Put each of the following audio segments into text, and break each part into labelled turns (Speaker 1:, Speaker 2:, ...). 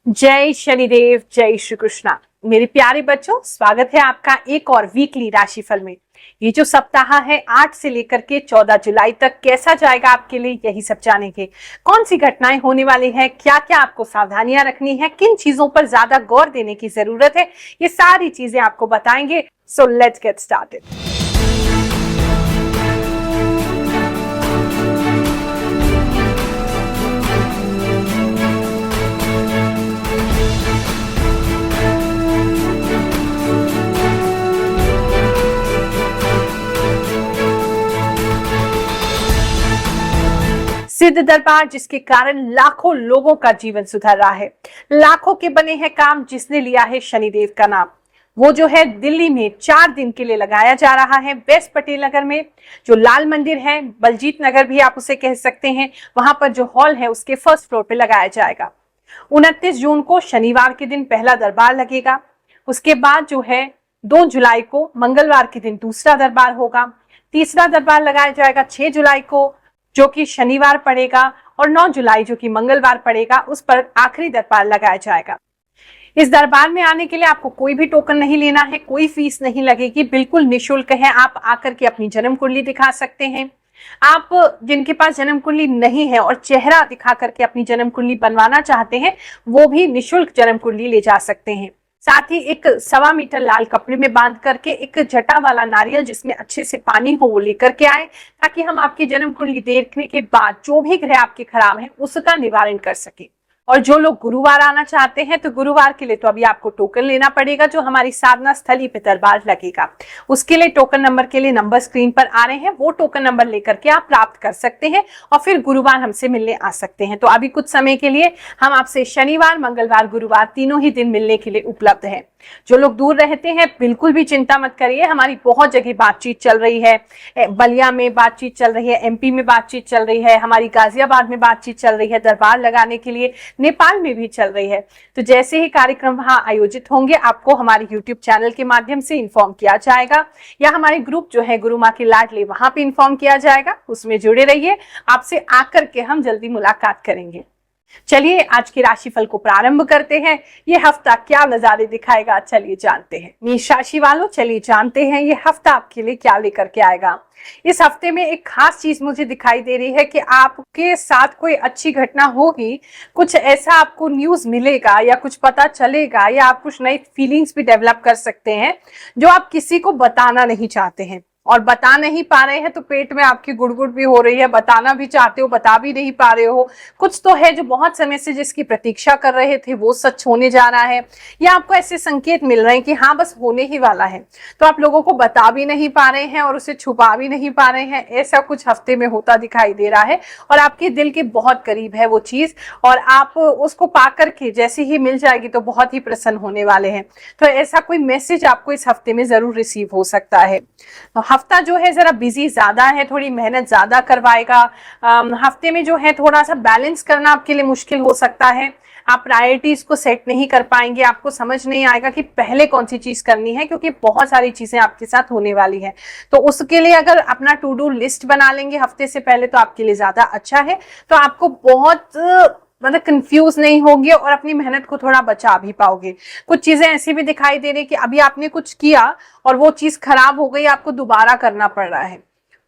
Speaker 1: जय शनिदेव, जय श्री कृष्णा। मेरे प्यारे बच्चों, स्वागत है आपका एक और वीकली राशिफल में। ये जो सप्ताह है 8 से लेकर के 14 जुलाई तक कैसा जाएगा आपके लिए, यही सब जानेंगे। कौन सी घटनाएं होने वाली है, क्या क्या आपको सावधानियां रखनी है, किन चीजों पर ज्यादा गौर देने की जरूरत है, ये सारी चीजें आपको बताएंगे। So let's get started. सिद्ध दरबार, जिसके कारण लाखों लोगों का जीवन सुधर रहा है। लाखों के बने हैं काम जिसने लिया है शनिदेव का नाम। वो जो है दिल्ली में 4 दिन के लिए लगाया जा रहा है। वेस्ट पटेल नगर में जो लाल मंदिर है, बलजीत नगर भी आप उसे कह सकते हैं, वहां पर जो हॉल है उसके फर्स्ट फ्लोर पे लगाया जाएगा। 29 जून को शनिवार के दिन पहला दरबार लगेगा। उसके बाद जो है 2 जुलाई को मंगलवार के दिन दूसरा दरबार होगा। तीसरा दरबार लगाया जाएगा 6 जुलाई को, जो कि शनिवार पड़ेगा, और 9 जुलाई जो कि मंगलवार पड़ेगा, उस पर आखिरी दरबार लगाया जाएगा। इस दरबार में आने के लिए आपको कोई भी टोकन नहीं लेना है, कोई फीस नहीं लगेगी, बिल्कुल निशुल्क है। आप आकर के अपनी जन्म कुंडली दिखा सकते हैं। आप जिनके पास जन्म कुंडली नहीं है और चेहरा दिखा करके अपनी जन्म कुंडली बनवाना चाहते हैं, वो भी निशुल्क जन्म कुंडली ले जा सकते हैं। साथ ही एक 1.25 मीटर लाल कपड़े में बांध करके एक जटा वाला नारियल जिसमें अच्छे से पानी हो वो लेकर के आए, ताकि हम आपकी जन्म कुंडली देखने के बाद जो भी ग्रह आपके खराब है उसका निवारण कर सके। और जो लोग गुरुवार आना चाहते हैं, तो गुरुवार के लिए तो अभी आपको टोकन लेना पड़ेगा, जो हमारी साधना स्थली पे दरबार लगेगा। उसके लिए टोकन नंबर के लिए नंबर स्क्रीन पर आ रहे हैं, वो टोकन नंबर लेकर के आप प्राप्त कर सकते हैं और फिर गुरुवार हमसे मिलने आ सकते हैं। तो अभी कुछ समय के लिए हम आपसे शनिवार, मंगलवार, गुरुवार तीनों ही दिन मिलने के लिए उपलब्ध है। जो लोग दूर रहते हैं बिल्कुल भी चिंता मत करिए, हमारी बहुत जगह बातचीत चल रही है। बलिया में बातचीत चल रही है, एमपी में बातचीत चल रही है, हमारी गाजियाबाद में बातचीत चल रही है दरबार लगाने के लिए, नेपाल में भी चल रही है। तो जैसे ही कार्यक्रम वहां आयोजित होंगे, आपको हमारे यूट्यूब चैनल के माध्यम से इन्फॉर्म किया जाएगा, या हमारे ग्रुप जो है गुरु माँ की लाडली, वहां पे इन्फॉर्म किया जाएगा। उसमें जुड़े रहिए, आपसे आकर के हम जल्दी मुलाकात करेंगे। चलिए आज के राशिफल को प्रारंभ करते हैं। ये हफ्ता क्या नजारे दिखाएगा, चलिए जानते हैं। मेष राशि वालों, चलिए जानते हैं ये हफ्ता आपके लिए क्या लेकर के आएगा। इस हफ्ते में एक खास चीज मुझे दिखाई दे रही है कि आपके साथ कोई अच्छी घटना होगी, कुछ ऐसा आपको न्यूज मिलेगा या कुछ पता चलेगा, या आप कुछ नई फीलिंग्स भी डेवलप कर सकते हैं जो आप किसी को बताना नहीं चाहते हैं। और बता नहीं पा रहे हैं तो पेट में आपकी गुड़गुड़ भी हो रही है, बताना भी चाहते हो, बता भी नहीं पा रहे हो। कुछ तो है जो बहुत समय से जिसकी प्रतीक्षा कर रहे थे वो सच होने जा रहा है, या आपको ऐसे संकेत मिल रहे हैं कि हाँ बस होने ही वाला है, तो आप लोगों को बता भी नहीं पा रहे हैं और उसे छुपा भी नहीं पा रहे हैं। ऐसा कुछ हफ्ते में होता दिखाई दे रहा है और आपके दिल के बहुत करीब है वो चीज, और आप उसको पा करके जैसे ही मिल जाएगी तो बहुत ही प्रसन्न होने वाले हैं। तो ऐसा कोई मैसेज आपको इस हफ्ते में जरूर रिसीव हो सकता है। हफ्ता जो है जरा बिजी ज्यादा है, थोड़ी मेहनत ज्यादा करवाएगा। हफ्ते में जो है थोड़ा सा बैलेंस करना आपके लिए मुश्किल हो सकता है। आप प्रायोरिटीज को सेट नहीं कर पाएंगे, आपको समझ नहीं आएगा कि पहले कौन सी चीज करनी है, क्योंकि बहुत सारी चीजें आपके साथ होने वाली है। तो उसके लिए अगर अपना टू डू लिस्ट बना लेंगे हफ्ते से पहले तो आपके लिए ज्यादा अच्छा है। तो आपको बहुत मतलब कंफ्यूज नहीं होगी और अपनी मेहनत को थोड़ा बचा भी पाओगे। कुछ चीजें ऐसी भी दिखाई दे रही कि अभी आपने कुछ किया और वो चीज खराब हो गई, आपको दोबारा करना पड़ रहा है,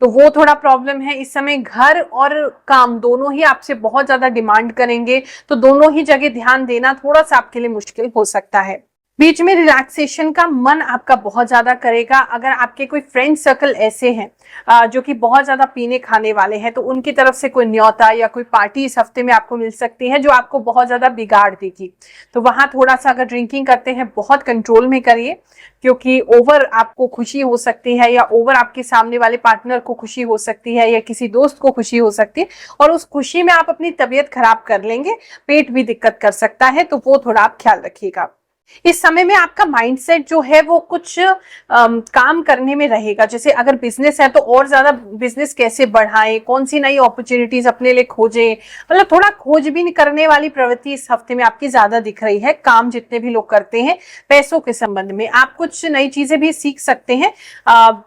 Speaker 1: तो वो थोड़ा प्रॉब्लम है। इस समय घर और काम दोनों ही आपसे बहुत ज्यादा डिमांड करेंगे, तो दोनों ही जगह ध्यान देना थोड़ा सा आपके लिए मुश्किल हो सकता है। बीच में रिलैक्सेशन का मन आपका बहुत ज्यादा करेगा। अगर आपके कोई फ्रेंड सर्कल ऐसे हैं जो कि बहुत ज्यादा पीने खाने वाले हैं, तो उनकी तरफ से कोई न्योता या कोई पार्टी इस हफ्ते में आपको मिल सकती है जो आपको बहुत ज्यादा बिगाड़ देगी। तो वहां थोड़ा सा अगर ड्रिंकिंग करते हैं बहुत कंट्रोल में करिए, क्योंकि ओवर आपको खुशी हो सकती है, या ओवर आपके सामने वाले पार्टनर को खुशी हो सकती है, या किसी दोस्त को खुशी हो सकती है, और उस खुशी में आप अपनी तबीयत खराब कर लेंगे, पेट भी दिक्कत कर सकता है। तो वो थोड़ा आप ख्याल रखिएगा। इस समय में आपका माइंडसेट जो है वो कुछ काम करने में रहेगा। जैसे अगर बिजनेस है तो और ज्यादा बिजनेस कैसे बढ़ाएं, कौन सी नई अपॉर्चुनिटीज अपने लिए खोजें, मतलब थोड़ा खोजबीन करने वाली प्रवृत्ति इस हफ्ते में आपकी ज्यादा दिख रही है। काम जितने भी लोग करते हैं पैसों के संबंध में, आप कुछ नई चीजें भी सीख सकते हैं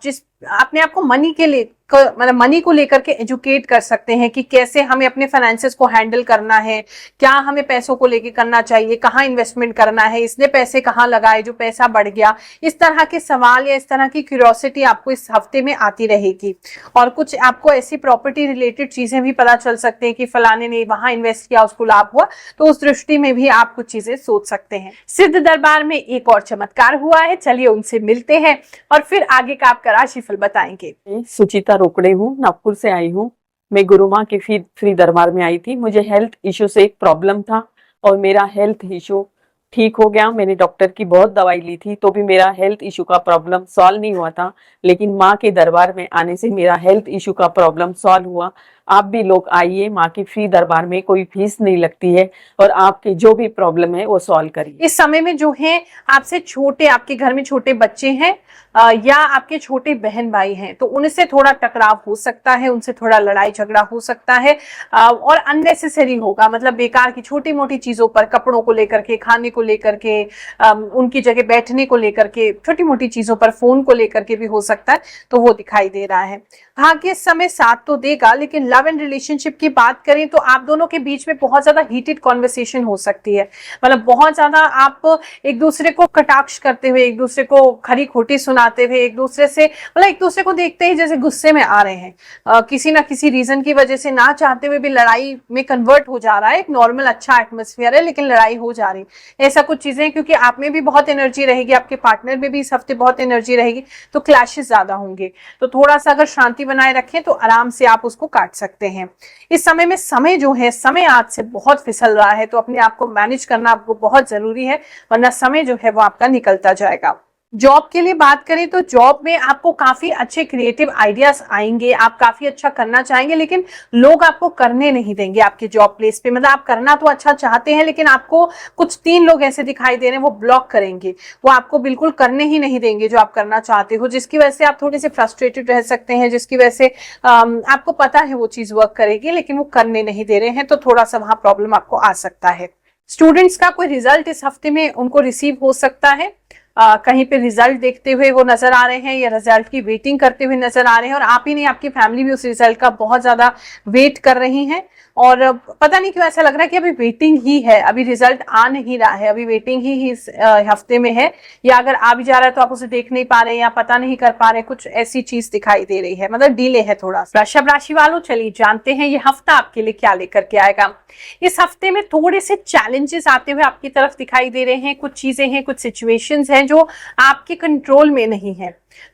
Speaker 1: जिस अपने आप को मनी के लिए मतलब मनी को लेकर के एजुकेट कर सकते हैं कि कैसे हमें अपने फाइनेंसेस को हैंडल करना है, क्या हमें पैसों को लेके करना चाहिए, कहाँ इन्वेस्टमेंट करना है, इसने पैसे कहाँ लगाए जो पैसा बढ़ गया। इस तरह के सवाल या इस तरह की क्यूरियोसिटी आपको इस हफ्ते में आती रहेगी। और कुछ आपको ऐसी प्रॉपर्टी रिलेटेड चीजें भी पता चल सकते हैं कि फलाने ने वहां इन्वेस्ट किया, उसको लाभ हुआ, तो उस दृष्टि में भी आप कुछ चीजें सोच सकते हैं। सिद्ध दरबार में एक और चमत्कार हुआ है, चलिए उनसे मिलते हैं और फिर आगे का आपका राशिफल बताएंगे।
Speaker 2: सुचिता रोकड़े हूँ, नागपुर से आई हूँ। मैं गुरु माँ के फ्री दरबार में आई थी। मुझे हेल्थ इश्यू से एक प्रॉब्लम था और मेरा हेल्थ इश्यू ठीक हो गया। मैंने डॉक्टर की बहुत दवाई ली थी तो भी मेरा हेल्थ इश्यू का प्रॉब्लम सॉल्व नहीं हुआ था, लेकिन माँ के दरबार में आने से मेरा हेल्थ इश्यू का प्रॉब्लम सॉल्व हुआ। आप भी लोग आइए, माँ के फ्री दरबार में कोई फीस नहीं लगती है और आपके जो भी प्रॉब्लम है वो सॉल्व करिए।
Speaker 1: इस समय में जो है आपसे छोटे, आपके घर में छोटे बच्चे हैं या आपके छोटे बहन भाई हैं, तो उनसे थोड़ा टकराव हो सकता है, उनसे थोड़ा लड़ाई झगड़ा हो सकता है और अननेसेसरी होगा, मतलब बेकार की छोटी मोटी चीजों पर, कपड़ों को लेकर के, खाने को लेकर के, उनकी जगह बैठने को लेकर के, छोटी मोटी चीजों पर, फोन को लेकर के भी हो सकता है, तो वो दिखाई दे रहा है। भाग्य इस समय साथ तो देगा, लेकिन लव एंड रिलेशनशिप की बात करें तो आप दोनों के बीच में बहुत ज्यादा हीटेड कॉन्वर्सेशन हो सकती है, मतलब बहुत ज्यादा आप एक दूसरे को कटाक्ष करते हुए, एक दूसरे को खरी खोटी सुनाते हुए, एक दूसरे से मतलब एक दूसरे को देखते ही जैसे गुस्से में आ रहे हैं, किसी ना किसी रीजन की वजह से, ना चाहते हुए भी लड़ाई में कन्वर्ट हो जा रहा है। एक नॉर्मल अच्छा एटमोस्फियर है लेकिन लड़ाई हो जा रही, ऐसा कुछ चीजें, क्योंकि आप में भी बहुत एनर्जी रहेगी, आपके पार्टनर में भी इस हफ्ते बहुत एनर्जी रहेगी, तो क्लैशेस ज्यादा होंगे। तो थोड़ा सा अगर शांति बनाए रखें तो आराम से आप उसको काट सकते हैं। इस समय में समय जो है, समय आज से बहुत फिसल रहा है, तो अपने आप को मैनेज करना आपको बहुत जरूरी है, वरना समय जो है वो आपका निकलता जाएगा। जॉब के लिए बात करें तो जॉब में आपको काफी अच्छे क्रिएटिव आइडियाज आएंगे, आप काफी अच्छा करना चाहेंगे, लेकिन लोग आपको करने नहीं देंगे आपके जॉब प्लेस पे। मतलब आप करना तो अच्छा चाहते हैं, लेकिन आपको कुछ 3 लोग ऐसे दिखाई दे रहे हैं, वो ब्लॉक करेंगे, वो आपको बिल्कुल करने ही नहीं देंगे जो आप करना चाहते हो, जिसकी वजह से आप थोड़े से फ्रस्ट्रेटेड रह सकते हैं, जिसकी वजह से आपको पता है वो चीज वर्क करेगी, लेकिन वो करने नहीं दे रहे हैं, तो थोड़ा सा वहां प्रॉब्लम आपको आ सकता है। स्टूडेंट्स का कोई रिजल्ट इस हफ्ते में उनको रिसीव हो सकता है, कहीं पे रिजल्ट देखते हुए वो नजर आ रहे हैं या रिजल्ट की वेटिंग करते हुए नजर आ रहे हैं, और आप ही नहीं, आपकी फैमिली भी उस रिजल्ट का बहुत ज्यादा वेट कर रही है, और पता नहीं क्यों ऐसा लग रहा है कि अभी वेटिंग ही है, अभी रिजल्ट आ नहीं रहा है, अभी वेटिंग ही इस हफ्ते में है, या अगर आ भी जा रहा है तो आप उसे देख नहीं पा रहे या पता नहीं कर पा रहे, कुछ ऐसी चीज दिखाई दे रही है, मतलब डिले है थोड़ा सा। वृषभ राशि वालों, चलिए जानते हैं ये हफ्ता आपके लिए क्या लेकर के आएगा। इस हफ्ते में थोड़े से चैलेंजेस आते हुए आपकी तरफ दिखाई दे रहे हैं, कुछ चीजें हैं, कुछ सिचुएशंस हैं जो आपके कंट्रोल में नहीं है,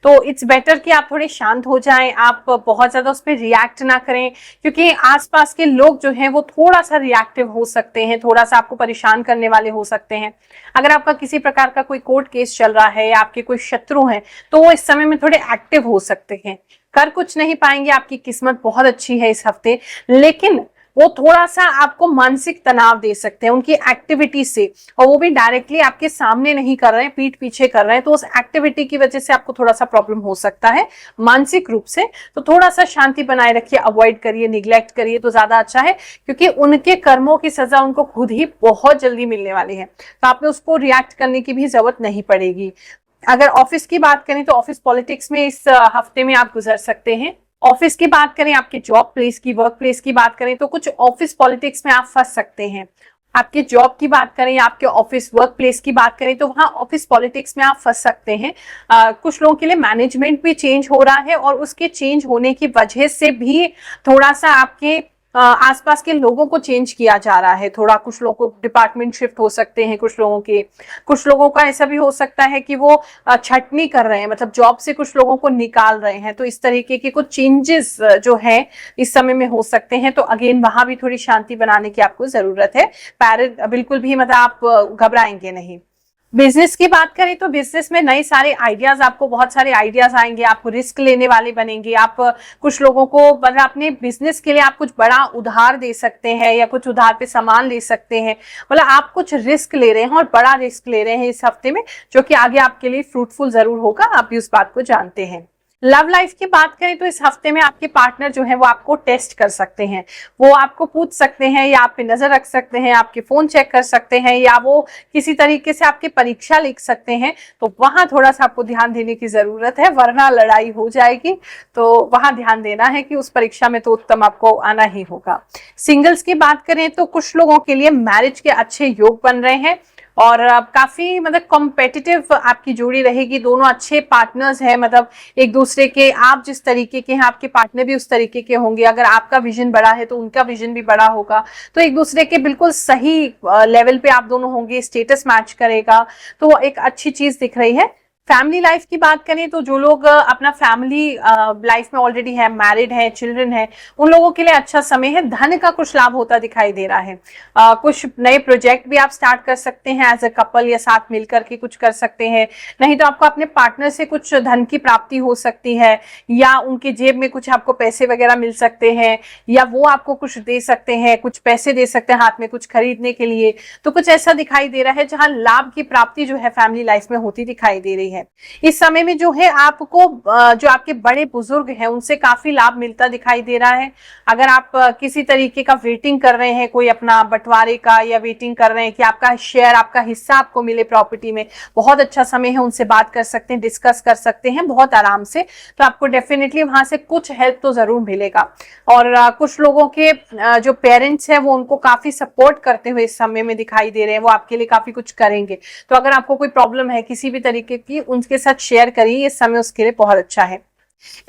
Speaker 1: तो इट्स बेटर कि आप थोड़े शांत हो जाएं, आप बहुत ज्यादा उस पर रिएक्ट ना करें, क्योंकि आसपास के लोग जो हैं वो थोड़ा सा रिएक्टिव हो सकते हैं, थोड़ा सा आपको परेशान करने वाले हो सकते हैं। अगर आपका किसी प्रकार का कोई कोर्ट केस चल रहा है या आपके कोई शत्रु हैं, तो वो इस समय में थोड़े एक्टिव हो सकते हैं, कर कुछ नहीं पाएंगे। आपकी किस्मत बहुत अच्छी है इस हफ्ते, लेकिन वो थोड़ा सा आपको मानसिक तनाव दे सकते हैं उनकी एक्टिविटी से, और वो भी डायरेक्टली आपके सामने नहीं कर रहे हैं, पीठ पीछे कर रहे हैं, तो उस एक्टिविटी की वजह से आपको थोड़ा सा प्रॉब्लम हो सकता है मानसिक रूप से। तो थोड़ा सा शांति बनाए रखिए, अवॉइड करिए, निग्लेक्ट करिए तो ज्यादा अच्छा है, क्योंकि उनके कर्मों की सजा उनको खुद ही बहुत जल्दी मिलने वाली है, तो आपने उसको रिएक्ट करने की भी जरूरत नहीं पड़ेगी। अगर ऑफिस की बात करें तो ऑफिस पॉलिटिक्स में इस हफ्ते में आप गुजर सकते हैं। ऑफिस की बात करें, आपके जॉब प्लेस की, वर्क प्लेस की बात करें तो कुछ ऑफिस पॉलिटिक्स में आप फंस सकते हैं। आपके जॉब की बात करें या आपके ऑफिस वर्क प्लेस की बात करें तो वहां ऑफिस पॉलिटिक्स में आप फंस सकते हैं। कुछ लोगों के लिए मैनेजमेंट भी चेंज हो रहा है, और उसके चेंज होने की वजह से भी थोड़ा सा आपके आसपास के लोगों को चेंज किया जा रहा है, थोड़ा कुछ लोगों को डिपार्टमेंट शिफ्ट हो सकते हैं, कुछ लोगों का ऐसा भी हो सकता है कि वो छटनी कर रहे हैं, मतलब जॉब से कुछ लोगों को निकाल रहे हैं, तो इस तरीके के कुछ चेंजेस जो है इस समय में हो सकते हैं। तो अगेन वहां भी थोड़ी शांति बनाने की आपको जरूरत है, बिल्कुल भी मतलब आप घबराएंगे नहीं। बिजनेस की बात करें तो बिजनेस में नए सारे आइडियाज, आपको बहुत सारे आइडियाज आएंगे, आप रिस्क लेने वाले बनेंगे, आप कुछ लोगों को मतलब अपने बिजनेस के लिए आप कुछ बड़ा उधार दे सकते हैं या कुछ उधार पे सामान ले सकते हैं, मतलब आप कुछ रिस्क ले रहे हैं और बड़ा रिस्क ले रहे हैं इस हफ्ते में, जो कि आगे आपके लिए फ्रूटफुल जरूर होगा, आप भी उस बात को जानते हैं। लव लाइफ की बात करें तो इस हफ्ते में आपके पार्टनर जो है वो आपको टेस्ट कर सकते हैं। वो आपको पूछ सकते हैं या आप पे नजर रख सकते हैं, आपके फोन चेक कर सकते हैं, या वो किसी तरीके से आपकी परीक्षा लिख सकते हैं। तो वहां थोड़ा सा आपको ध्यान देने की जरूरत है, वरना लड़ाई हो जाएगी। तो वहां ध्यान देना है कि उस परीक्षा में तो उत्तम आपको आना ही होगा। सिंगल्स की बात करें तो कुछ लोगों के लिए मैरिज के अच्छे योग बन रहे हैं और काफी मतलब कॉम्पिटिटिव आपकी जोड़ी रहेगी। दोनों अच्छे पार्टनर्स हैं, मतलब एक दूसरे के, आप जिस तरीके के हैं आपके पार्टनर भी उस तरीके के होंगे। अगर आपका विजन बड़ा है तो उनका विजन भी बड़ा होगा। तो एक दूसरे के बिल्कुल सही लेवल पे आप दोनों होंगे, स्टेटस मैच करेगा। तो वो एक अच्छी चीज दिख रही है। फैमिली लाइफ की बात करें तो जो लोग अपना फैमिली लाइफ में ऑलरेडी है, मैरिड है, चिल्ड्रन है, उन लोगों के लिए अच्छा समय है। धन का कुछ लाभ होता दिखाई दे रहा है। कुछ नए प्रोजेक्ट भी आप स्टार्ट कर सकते हैं एज अ कपल, या साथ मिलकर के कुछ कर सकते हैं। नहीं तो आपको अपने पार्टनर से कुछ धन की प्राप्ति हो सकती है, या उनके जेब में कुछ आपको पैसे वगैरह मिल सकते हैं, या वो आपको कुछ दे सकते हैं, कुछ पैसे दे सकते हैं हाथ में कुछ खरीदने के लिए। तो कुछ ऐसा दिखाई दे रहा है जहां लाभ की प्राप्ति जो है फैमिली लाइफ में होती दिखाई दे रही है। इस समय में जो है आपको जो आपके बड़े बुजुर्ग हैं उनसे काफी लाभ मिलता दिखाई दे रहा है। अगर आप किसी तरीके का वेटिंग कर रहे हैं, कोई अपना बंटवारे का, या वेटिंग कर रहे हैं कि आपका शेयर, आपका हिस्सा आपको मिले प्रॉपर्टी में, बहुत अच्छा समय है। उनसे बात कर सकते हैं, डिस्कस कर सकते हैं बहुत आराम से। तो आपको डेफिनेटली वहां से कुछ हेल्प तो जरूर मिलेगा। और कुछ लोगों के जो पेरेंट्स हैं वो उनको काफी सपोर्ट करते हुए इस समय में दिखाई दे रहे हैं। वो आपके लिए काफी कुछ करेंगे। तो अगर आपको कोई प्रॉब्लम है किसी भी तरीके की, उनके साथ शेयर करिए, ये समय उसके लिए बहुत अच्छा है।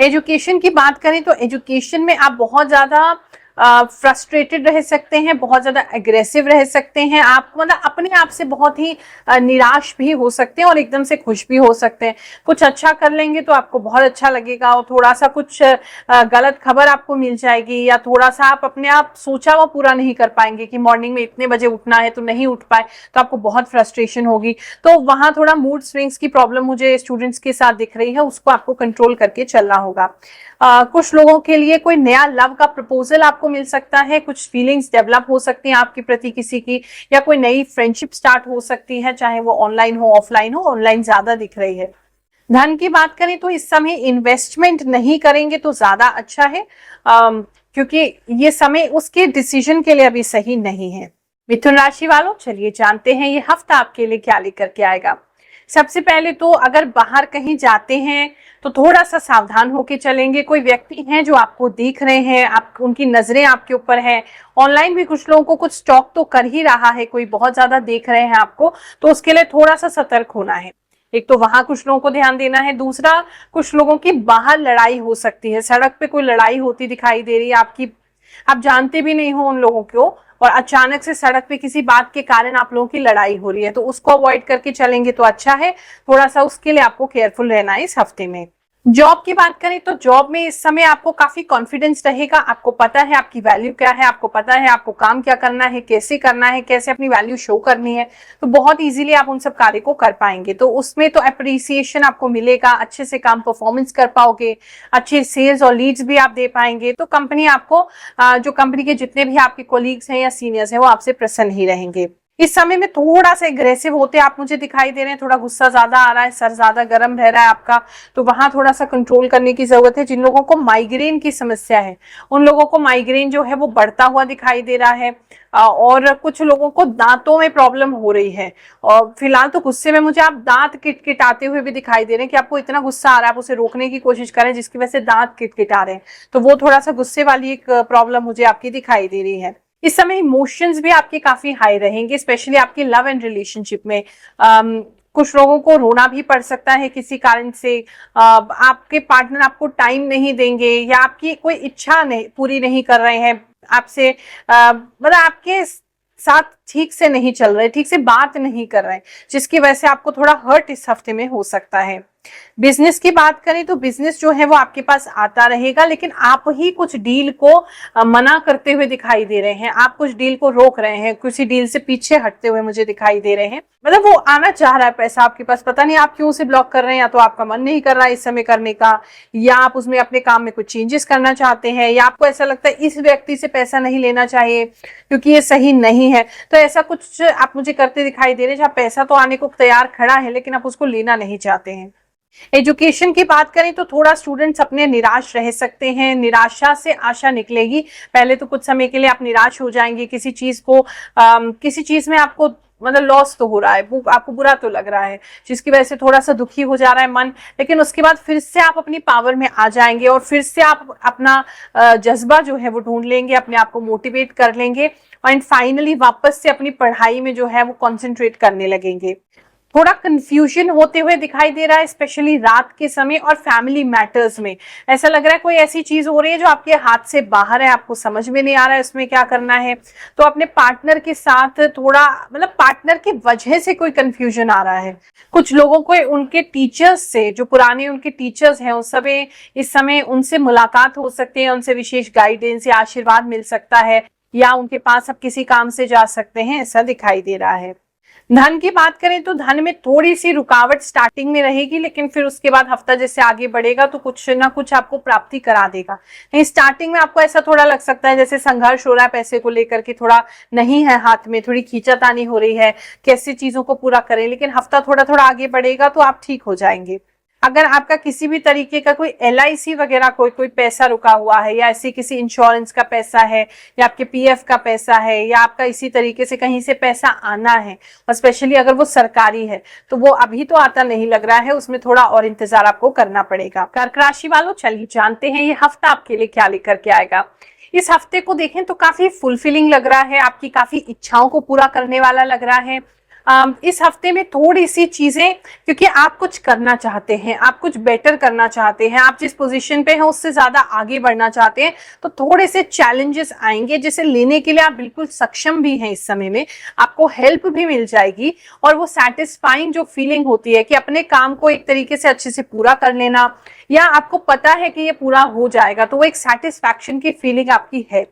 Speaker 1: एजुकेशन की बात करें तो एजुकेशन में आप बहुत ज्यादा फ्रस्ट्रेटेड रह सकते हैं, बहुत ज्यादा एग्रेसिव रह सकते हैं। आप मतलब अपने आप से बहुत ही निराश भी हो सकते हैं और एकदम से खुश भी हो सकते हैं। कुछ अच्छा कर लेंगे तो आपको बहुत अच्छा लगेगा, और थोड़ा सा कुछ गलत खबर आपको मिल जाएगी, या थोड़ा सा आप अपने आप सोचा हुआ पूरा नहीं कर पाएंगे कि मॉर्निंग में इतने बजे उठना है तो नहीं उठ पाए, तो आपको बहुत फ्रस्ट्रेशन होगी। तो वहां थोड़ा मूड स्विंग्स की प्रॉब्लम मुझे स्टूडेंट्स के साथ दिख रही है, उसको आपको कंट्रोल करके चलना होगा। कुछ लोगों के लिए कोई नया लव का प्रपोजल आपको मिल सकता है, कुछ फीलिंग्स डेवलप हो सकती हैं आपके प्रति किसी की, या कोई नई फ्रेंडशिप स्टार्ट हो सकती है, चाहे वो ऑनलाइन हो ऑफलाइन हो। ऑनलाइन ज्यादा दिख रही है। धन की बात करें तो इस समय इन्वेस्टमेंट नहीं करेंगे तो ज्यादा अच्छा है, क्योंकि ये समय उसके डिसीजन के लिए अभी सही नहीं है। मिथुन राशि वालों, चलिए जानते हैं ये हफ्ता आपके लिए क्या लेकर के आएगा। सबसे पहले तो अगर बाहर कहीं जाते हैं तो थोड़ा सा सावधान होकर चलेंगे। कोई व्यक्ति हैं जो आपको देख रहे हैं, आप उनकी नजरें आपके ऊपर है। ऑनलाइन भी कुछ लोगों को कुछ स्टॉक तो कर ही रहा है, कोई बहुत ज्यादा देख रहे हैं आपको, तो उसके लिए थोड़ा सा सतर्क होना है। एक तो वहां कुछ लोगों को ध्यान देना है। दूसरा, कुछ लोगों की बाहर लड़ाई हो सकती है, सड़क पे कोई लड़ाई होती दिखाई दे रही है आपकी, आप जानते भी नहीं हो उन लोगों को, और अचानक से सड़क पे किसी बात के कारण आप लोगों की लड़ाई हो रही है, तो उसको अवॉइड करके चलेंगे तो अच्छा है। थोड़ा सा उसके लिए आपको केयरफुल रहना है इस हफ्ते में। जॉब की बात करें तो जॉब में इस समय आपको काफी कॉन्फिडेंस रहेगा। आपको पता है आपकी वैल्यू क्या है, आपको पता है आपको काम क्या करना है, कैसे करना है, कैसे अपनी वैल्यू शो करनी है। तो बहुत इजीली आप उन सब कार्य को कर पाएंगे। तो उसमें तो अप्रिसिएशन आपको मिलेगा, अच्छे से काम परफॉर्मेंस कर पाओगे, अच्छे सेल्स और लीड्स भी आप दे पाएंगे। तो कंपनी आपको, जो कंपनी के जितने भी आपके कोलीग्स हैं या सीनियर्स हैं, वो आपसे प्रसन्न ही रहेंगे। इस समय में थोड़ा सा एग्रेसिव होते आप मुझे दिखाई दे रहे हैं, थोड़ा गुस्सा ज्यादा आ रहा है, सर ज्यादा गर्म रह रहा है आपका, तो वहां थोड़ा सा कंट्रोल करने की जरूरत है। जिन लोगों को माइग्रेन की समस्या है उन लोगों को माइग्रेन जो है वो बढ़ता हुआ दिखाई दे रहा है, और कुछ लोगों को दांतों में प्रॉब्लम हो रही है। और फिलहाल तो गुस्से में मुझे आप दांत किटकिटाते हुए भी दिखाई दे रहे हैं कि आपको इतना गुस्सा आ रहा है, आप उसे रोकने की कोशिश करें जिसकी वजह से दांत किटकिटा रहे हैं। तो वो थोड़ा सा गुस्से वाली एक प्रॉब्लम मुझे आपकी दिखाई दे रही है। इस समय इमोशंस भी आपके काफी हाई रहेंगे, स्पेशली आपकी लव एंड रिलेशनशिप में। कुछ लोगों को रोना भी पड़ सकता है किसी कारण से। आपके पार्टनर आपको टाइम नहीं देंगे, या आपकी कोई इच्छा नहीं पूरी नहीं कर रहे हैं आपसे, मतलब आपके साथ ठीक से नहीं चल रहे, ठीक से बात नहीं कर रहे, जिसकी वजह से आपको थोड़ा हर्ट इस हफ्ते में हो सकता है। बिजनेस की बात करें तो बिजनेस जो है वो आपके पास आता रहेगा, लेकिन आप ही कुछ डील को मना करते हुए दिखाई दे रहे हैं, आप कुछ डील को रोक रहे हैं, किसी डील से पीछे हटते हुए मुझे दिखाई दे रहे हैं। मतलब वो आना चाह रहा है पैसा आपके पास, पता नहीं आप क्यों उसे ब्लॉक कर रहे हैं। या तो आपका मन नहीं कर रहा है इस समय करने का, या आप उसमें अपने काम में कुछ चेंजेस करना चाहते हैं, या आपको ऐसा लगता है इस व्यक्ति से पैसा नहीं लेना चाहिए क्योंकि ये सही नहीं है। तो ऐसा कुछ आप मुझे करते दिखाई दे रहे हैं जहाँ पैसा तो आने को तैयार खड़ा है, लेकिन आप उसको लेना नहीं चाहते हैं। एजुकेशन की बात करें तो थोड़ा स्टूडेंट्स अपने निराश रह सकते हैं, निराशा से आशा निकलेगी। पहले तो कुछ समय के लिए आप निराश हो जाएंगे, किसी चीज को किसी चीज में आपको मतलब लॉस तो हो रहा है, वो आपको बुरा तो लग रहा है, जिसकी वजह से थोड़ा सा दुखी हो जा रहा है मन, लेकिन उसके बाद फिर से आप अपनी पावर में आ जाएंगे और फिर से आप अपना जज्बा जो है वो ढूंढ लेंगे, अपने आप को मोटिवेट कर लेंगे एंड फाइनली वापस से अपनी पढ़ाई में जो है वो कंसंट्रेट करने लगेंगे। थोड़ा कंफ्यूजन होते हुए दिखाई दे रहा है, स्पेशली रात के समय और फैमिली मैटर्स में। ऐसा लग रहा है कोई ऐसी चीज हो रही है जो आपके हाथ से बाहर है, आपको समझ में नहीं आ रहा है उसमें क्या करना है। तो अपने पार्टनर के साथ थोड़ा मतलब पार्टनर की वजह से कोई कंफ्यूजन आ रहा है। कुछ लोगों को उनके टीचर्स से, जो पुराने उनके टीचर्स हैं उस समय इस समय उनसे मुलाकात हो सकती है, उनसे विशेष गाइडेंस या आशीर्वाद मिल सकता है, या उनके पास आप किसी काम से जा सकते हैं, ऐसा दिखाई दे रहा है। धन की बात करें तो धन में थोड़ी सी रुकावट स्टार्टिंग में रहेगी, लेकिन फिर उसके बाद हफ्ता जैसे आगे बढ़ेगा तो कुछ ना कुछ आपको प्राप्ति करा देगा। नहीं, स्टार्टिंग में आपको ऐसा थोड़ा लग सकता है जैसे संघर्ष हो रहा है पैसे को लेकर के, थोड़ा नहीं है हाथ में, थोड़ी खींचातानी हो रही है, कैसे चीजों को पूरा करें, लेकिन हफ्ता थोड़ा थोड़ा आगे बढ़ेगा तो आप ठीक हो जाएंगे। अगर आपका किसी भी तरीके का कोई LIC वगैरह कोई पैसा रुका हुआ है, या ऐसी किसी इंश्योरेंस का पैसा है, या आपके PF का पैसा है, या आपका इसी तरीके से कहीं से पैसा आना है, और स्पेशली अगर वो सरकारी है तो वो अभी तो आता नहीं लग रहा है, उसमें थोड़ा और इंतजार आपको करना पड़ेगा। कर्क राशि वालों, चलिए जानते हैं ये हफ्ता आपके लिए क्या लेकर के आएगा। इस हफ्ते को देखें तो काफी फुलफिलिंग लग रहा है, आपकी काफी इच्छाओं को पूरा करने वाला लग रहा है। इस हफ्ते में थोड़ी सी चीजें, क्योंकि आप कुछ करना चाहते हैं, आप कुछ बेटर करना चाहते हैं, आप जिस पोजीशन पे हैं उससे ज्यादा आगे बढ़ना चाहते हैं, तो थोड़े से चैलेंजेस आएंगे जिसे लेने के लिए आप बिल्कुल सक्षम भी हैं। इस समय में आपको हेल्प भी मिल जाएगी, और वो सेटिस्फाइंग जो फीलिंग होती है कि अपने काम को एक तरीके से अच्छे से पूरा कर लेना, या आपको पता है कि ये पूरा हो जाएगा, तो वो एक सेटिस्फैक्शन की फीलिंग आपकी है।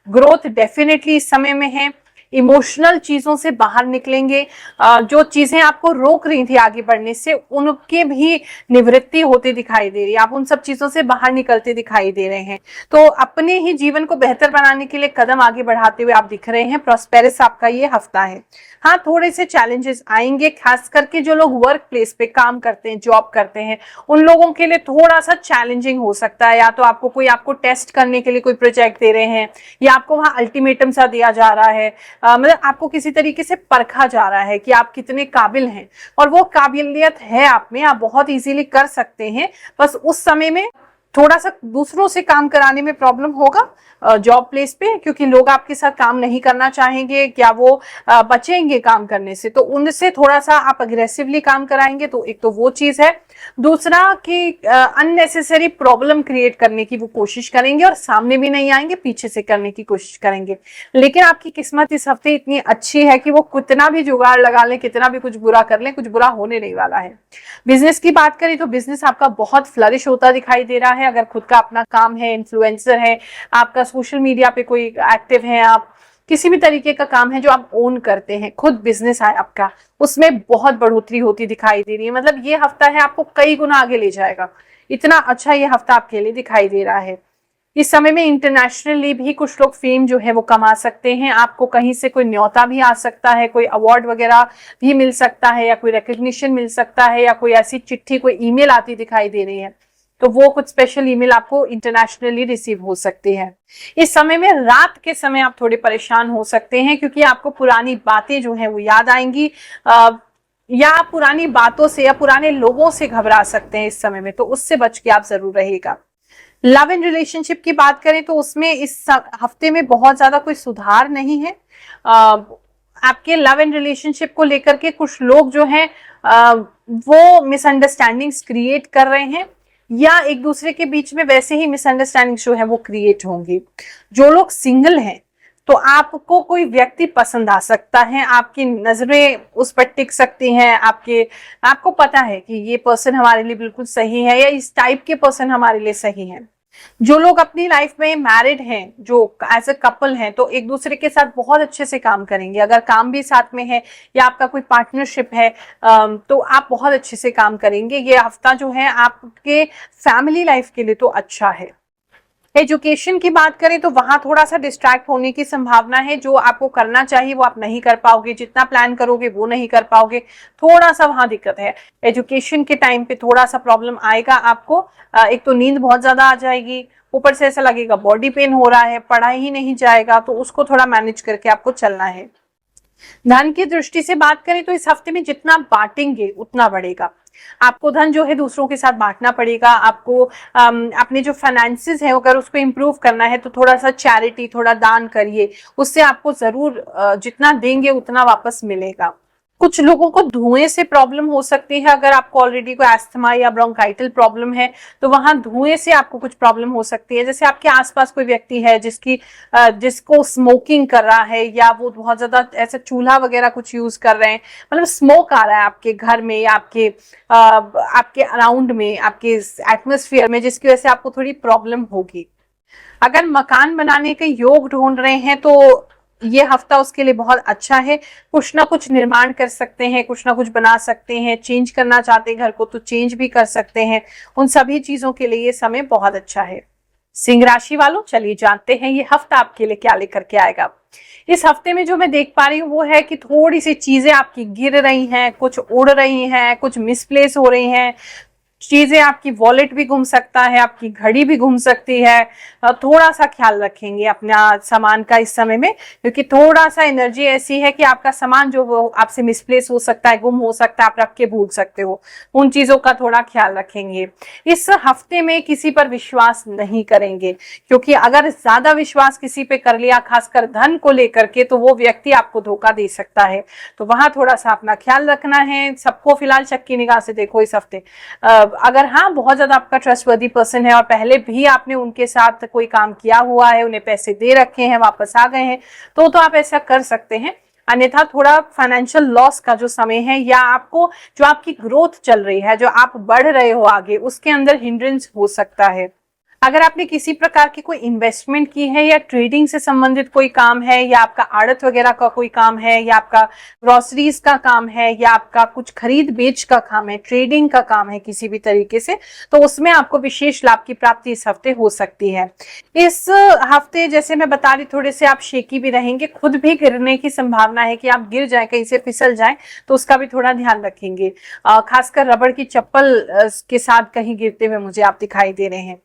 Speaker 1: ग्रोथ डेफिनेटली इस समय में है, इमोशनल चीजों से बाहर निकलेंगे, जो चीजें आपको रोक रही थी आगे बढ़ने से उनके भी निवृत्ति होती दिखाई दे रही है, आप उन सब चीजों से बाहर निकलते दिखाई दे रहे हैं। तो अपने ही जीवन को बेहतर बनाने के लिए कदम आगे बढ़ाते हुए आप दिख रहे हैं। प्रॉस्पेरस आपका ये हफ्ता है। हाँ, थोड़े से चैलेंजेस आएंगे, खास करके जो लोग वर्क प्लेस पे काम करते हैं, जॉब करते हैं, उन लोगों के लिए थोड़ा सा चैलेंजिंग हो सकता है। या तो आपको टेस्ट करने के लिए कोई प्रोजेक्ट दे रहे हैं, या आपको वहां अल्टीमेटम सा दिया जा रहा है, मतलब आपको किसी तरीके से परखा जा रहा है कि आप कितने काबिल हैं, और वो काबिलियत है आप में, आप बहुत इजीली कर सकते हैं। बस उस समय में थोड़ा सा दूसरों से काम कराने में प्रॉब्लम होगा जॉब प्लेस पे, क्योंकि लोग आपके साथ काम नहीं करना चाहेंगे, क्या वो बचेंगे काम करने से, तो उनसे थोड़ा सा आप अग्रेसिवली काम कराएंगे, तो एक तो वो चीज है। दूसरा कि अननेसेसरी प्रॉब्लम क्रिएट करने की वो कोशिश करेंगे, और सामने भी नहीं आएंगे, पीछे से करने की कोशिश करेंगे। लेकिन आपकी किस्मत इस हफ्ते इतनी अच्छी है कि वो कितना भी जुगाड़ लगा लें, कितना भी कुछ बुरा कर लें, कुछ बुरा होने नहीं वाला है। बिजनेस की बात करें तो बिजनेस आपका बहुत फ्लरिश होता दिखाई दे रहा है। अगर खुद का अपना काम है, इन्फ्लुएंसर है, आपका सोशल मीडिया पे कोई एक्टिव है, आप किसी भी तरीके का काम है जो आप ओन करते हैं, खुद बिजनेस है आपका, उसमें बहुत बढ़ोतरी होती दिखाई दे रही है। मतलब ये हफ्ता है आपको कई गुना आगे ले जाएगा, इतना अच्छा ये हफ्ता आपके लिए दिखाई दे रहा है। इस समय में इंटरनेशनली भी कुछ लोग फेम जो है वो कमा सकते हैं, आपको कहीं से कोई न्योता भी आ सकता है, कोई अवार्ड वगैरह भी मिल सकता है, या कोई रिकग्निशन मिल सकता है, या कोई ऐसी चिट्ठी, कोई ईमेल आती दिखाई दे रही है, तो वो कुछ स्पेशल ईमेल आपको इंटरनेशनली रिसीव हो सकती है। इस समय में रात के समय आप थोड़े परेशान हो सकते हैं, क्योंकि आपको पुरानी बातें जो हैं वो याद आएंगी, या आप पुरानी बातों से या पुराने लोगों से घबरा सकते हैं इस समय में, तो उससे बच के आप जरूर रहिएगा। लव एंड रिलेशनशिप की बात करें तो उसमें इस हफ्ते में बहुत ज्यादा कोई सुधार नहीं है। आपके लव एंड रिलेशनशिप को लेकर के कुछ लोग जो हैं वो मिसअंडरस्टैंडिंग्स क्रिएट कर रहे हैं, या एक दूसरे के बीच में वैसे ही मिसअंडरस्टैंडिंग्स जो है वो क्रिएट होंगी। जो लोग सिंगल हैं तो आपको कोई व्यक्ति पसंद आ सकता है, आपकी नजरें उस पर टिक सकती हैं, आपको पता है कि ये पर्सन हमारे लिए बिल्कुल सही है, या इस टाइप के पर्सन हमारे लिए सही है। जो लोग अपनी लाइफ में मैरिड हैं, जो एज अ कपल हैं, तो एक दूसरे के साथ बहुत अच्छे से काम करेंगे। अगर काम भी साथ में है या आपका कोई पार्टनरशिप है तो आप बहुत अच्छे से काम करेंगे। ये हफ्ता जो है आपके फैमिली लाइफ के लिए तो अच्छा है। एजुकेशन की बात करें तो वहां थोड़ा सा डिस्ट्रैक्ट होने की संभावना है। जो आपको करना चाहिए वो आप नहीं कर पाओगे, जितना प्लान करोगे वो नहीं कर पाओगे, थोड़ा सा वहां दिक्कत है। एजुकेशन के टाइम पे थोड़ा सा प्रॉब्लम आएगा आपको। एक तो नींद बहुत ज्यादा आ जाएगी, ऊपर से ऐसा लगेगा बॉडी पेन हो रहा है, पढ़ा ही नहीं जाएगा, तो उसको थोड़ा मैनेज करके आपको चलना है। धन की दृष्टि से बात करें तो इस हफ्ते में जितना बांटेंगे उतना बढ़ेगा। आपको धन जो है दूसरों के साथ बांटना पड़ेगा। आपको अपने जो फाइनेंसेस है अगर उसको इम्प्रूव करना है तो थोड़ा सा चैरिटी, थोड़ा दान करिए, उससे आपको जरूर जितना देंगे उतना वापस मिलेगा। कुछ लोगों को धुएं से प्रॉब्लम हो सकती है। अगर आपको ऑलरेडी कोई अस्थमा या ब्रोंकाइटल प्रॉब्लम है तो वहां धुएं से आपको कुछ प्रॉब्लम हो सकती है। जैसे आपके आसपास कोई व्यक्ति है जिसको स्मोकिंग कर रहा है, या वो बहुत ज्यादा ऐसा चूल्हा वगैरह कुछ यूज कर रहे हैं, मतलब स्मोक आ रहा है आपके घर में या आपके अराउंड में, आपके एटमोस्फियर में, जिसकी वजह से आपको थोड़ी प्रॉब्लम होगी। अगर मकान बनाने के योग ढूंढ रहे हैं तो ये हफ्ता उसके लिए बहुत अच्छा है। कुछ ना कुछ निर्माण कर सकते हैं, कुछ ना कुछ बना सकते हैं, चेंज करना चाहते हैं घर को तो चेंज भी कर सकते हैं। उन सभी चीजों के लिए ये समय बहुत अच्छा है। सिंह राशि वालों, चलिए जानते हैं ये हफ्ता आपके लिए क्या लेकर के आएगा। इस हफ्ते में जो मैं देख पा रही हूँ वो है कि थोड़ी सी चीजें आपकी गिर रही हैं, कुछ उड़ रही हैं, कुछ मिसप्लेस हो रही हैं चीजें। आपकी वॉलेट भी घूम सकता है, आपकी घड़ी भी घूम सकती है। थोड़ा सा ख्याल रखेंगे अपना सामान का इस समय में, क्योंकि थोड़ा सा एनर्जी ऐसी है कि आपका सामान जो वो आपसे मिसप्लेस हो सकता है, गुम हो सकता है, आप रख के भूल सकते हो। उन चीजों का थोड़ा ख्याल रखेंगे। इस हफ्ते में किसी पर विश्वास नहीं करेंगे, क्योंकि अगर ज्यादा विश्वास किसी पे कर लिया, खासकर धन को लेकर के, तो वो व्यक्ति आपको धोखा दे सकता है। तो वहां थोड़ा सा अपना ख्याल रखना है। सबको फिलहाल शक की निगाह से देखो इस हफ्ते। अगर हाँ बहुत ज्यादा आपका ट्रस्टवर्दी पर्सन है और पहले भी आपने उनके साथ कोई काम किया हुआ है, उन्हें पैसे दे रखे हैं, वापस आ गए हैं, तो आप ऐसा कर सकते हैं। अन्यथा थोड़ा फाइनेंशियल लॉस का जो समय है, या आपको जो आपकी ग्रोथ चल रही है, जो आप बढ़ रहे हो आगे, उसके अंदर हिंड्रेंस हो सकता है। अगर आपने किसी प्रकार की कोई इन्वेस्टमेंट की है, या ट्रेडिंग से संबंधित कोई काम है, या आपका आड़त वगैरह का कोई काम है, या आपका ग्रोसरीज का काम है, या आपका कुछ खरीद बेच का काम है, ट्रेडिंग का काम है किसी भी तरीके से, तो उसमें आपको विशेष लाभ की प्राप्ति इस हफ्ते हो सकती है। इस हफ्ते जैसे मैं बता रही, थोड़े से आप शेकी भी रहेंगे, खुद भी गिरने की संभावना है कि आप गिर जाए, कहीं से फिसल जाए, तो उसका भी थोड़ा ध्यान रखेंगे। खासकर रबड़ की चप्पल के साथ कहीं गिरते हुए मुझे आप दिखाई दे रहे हैं।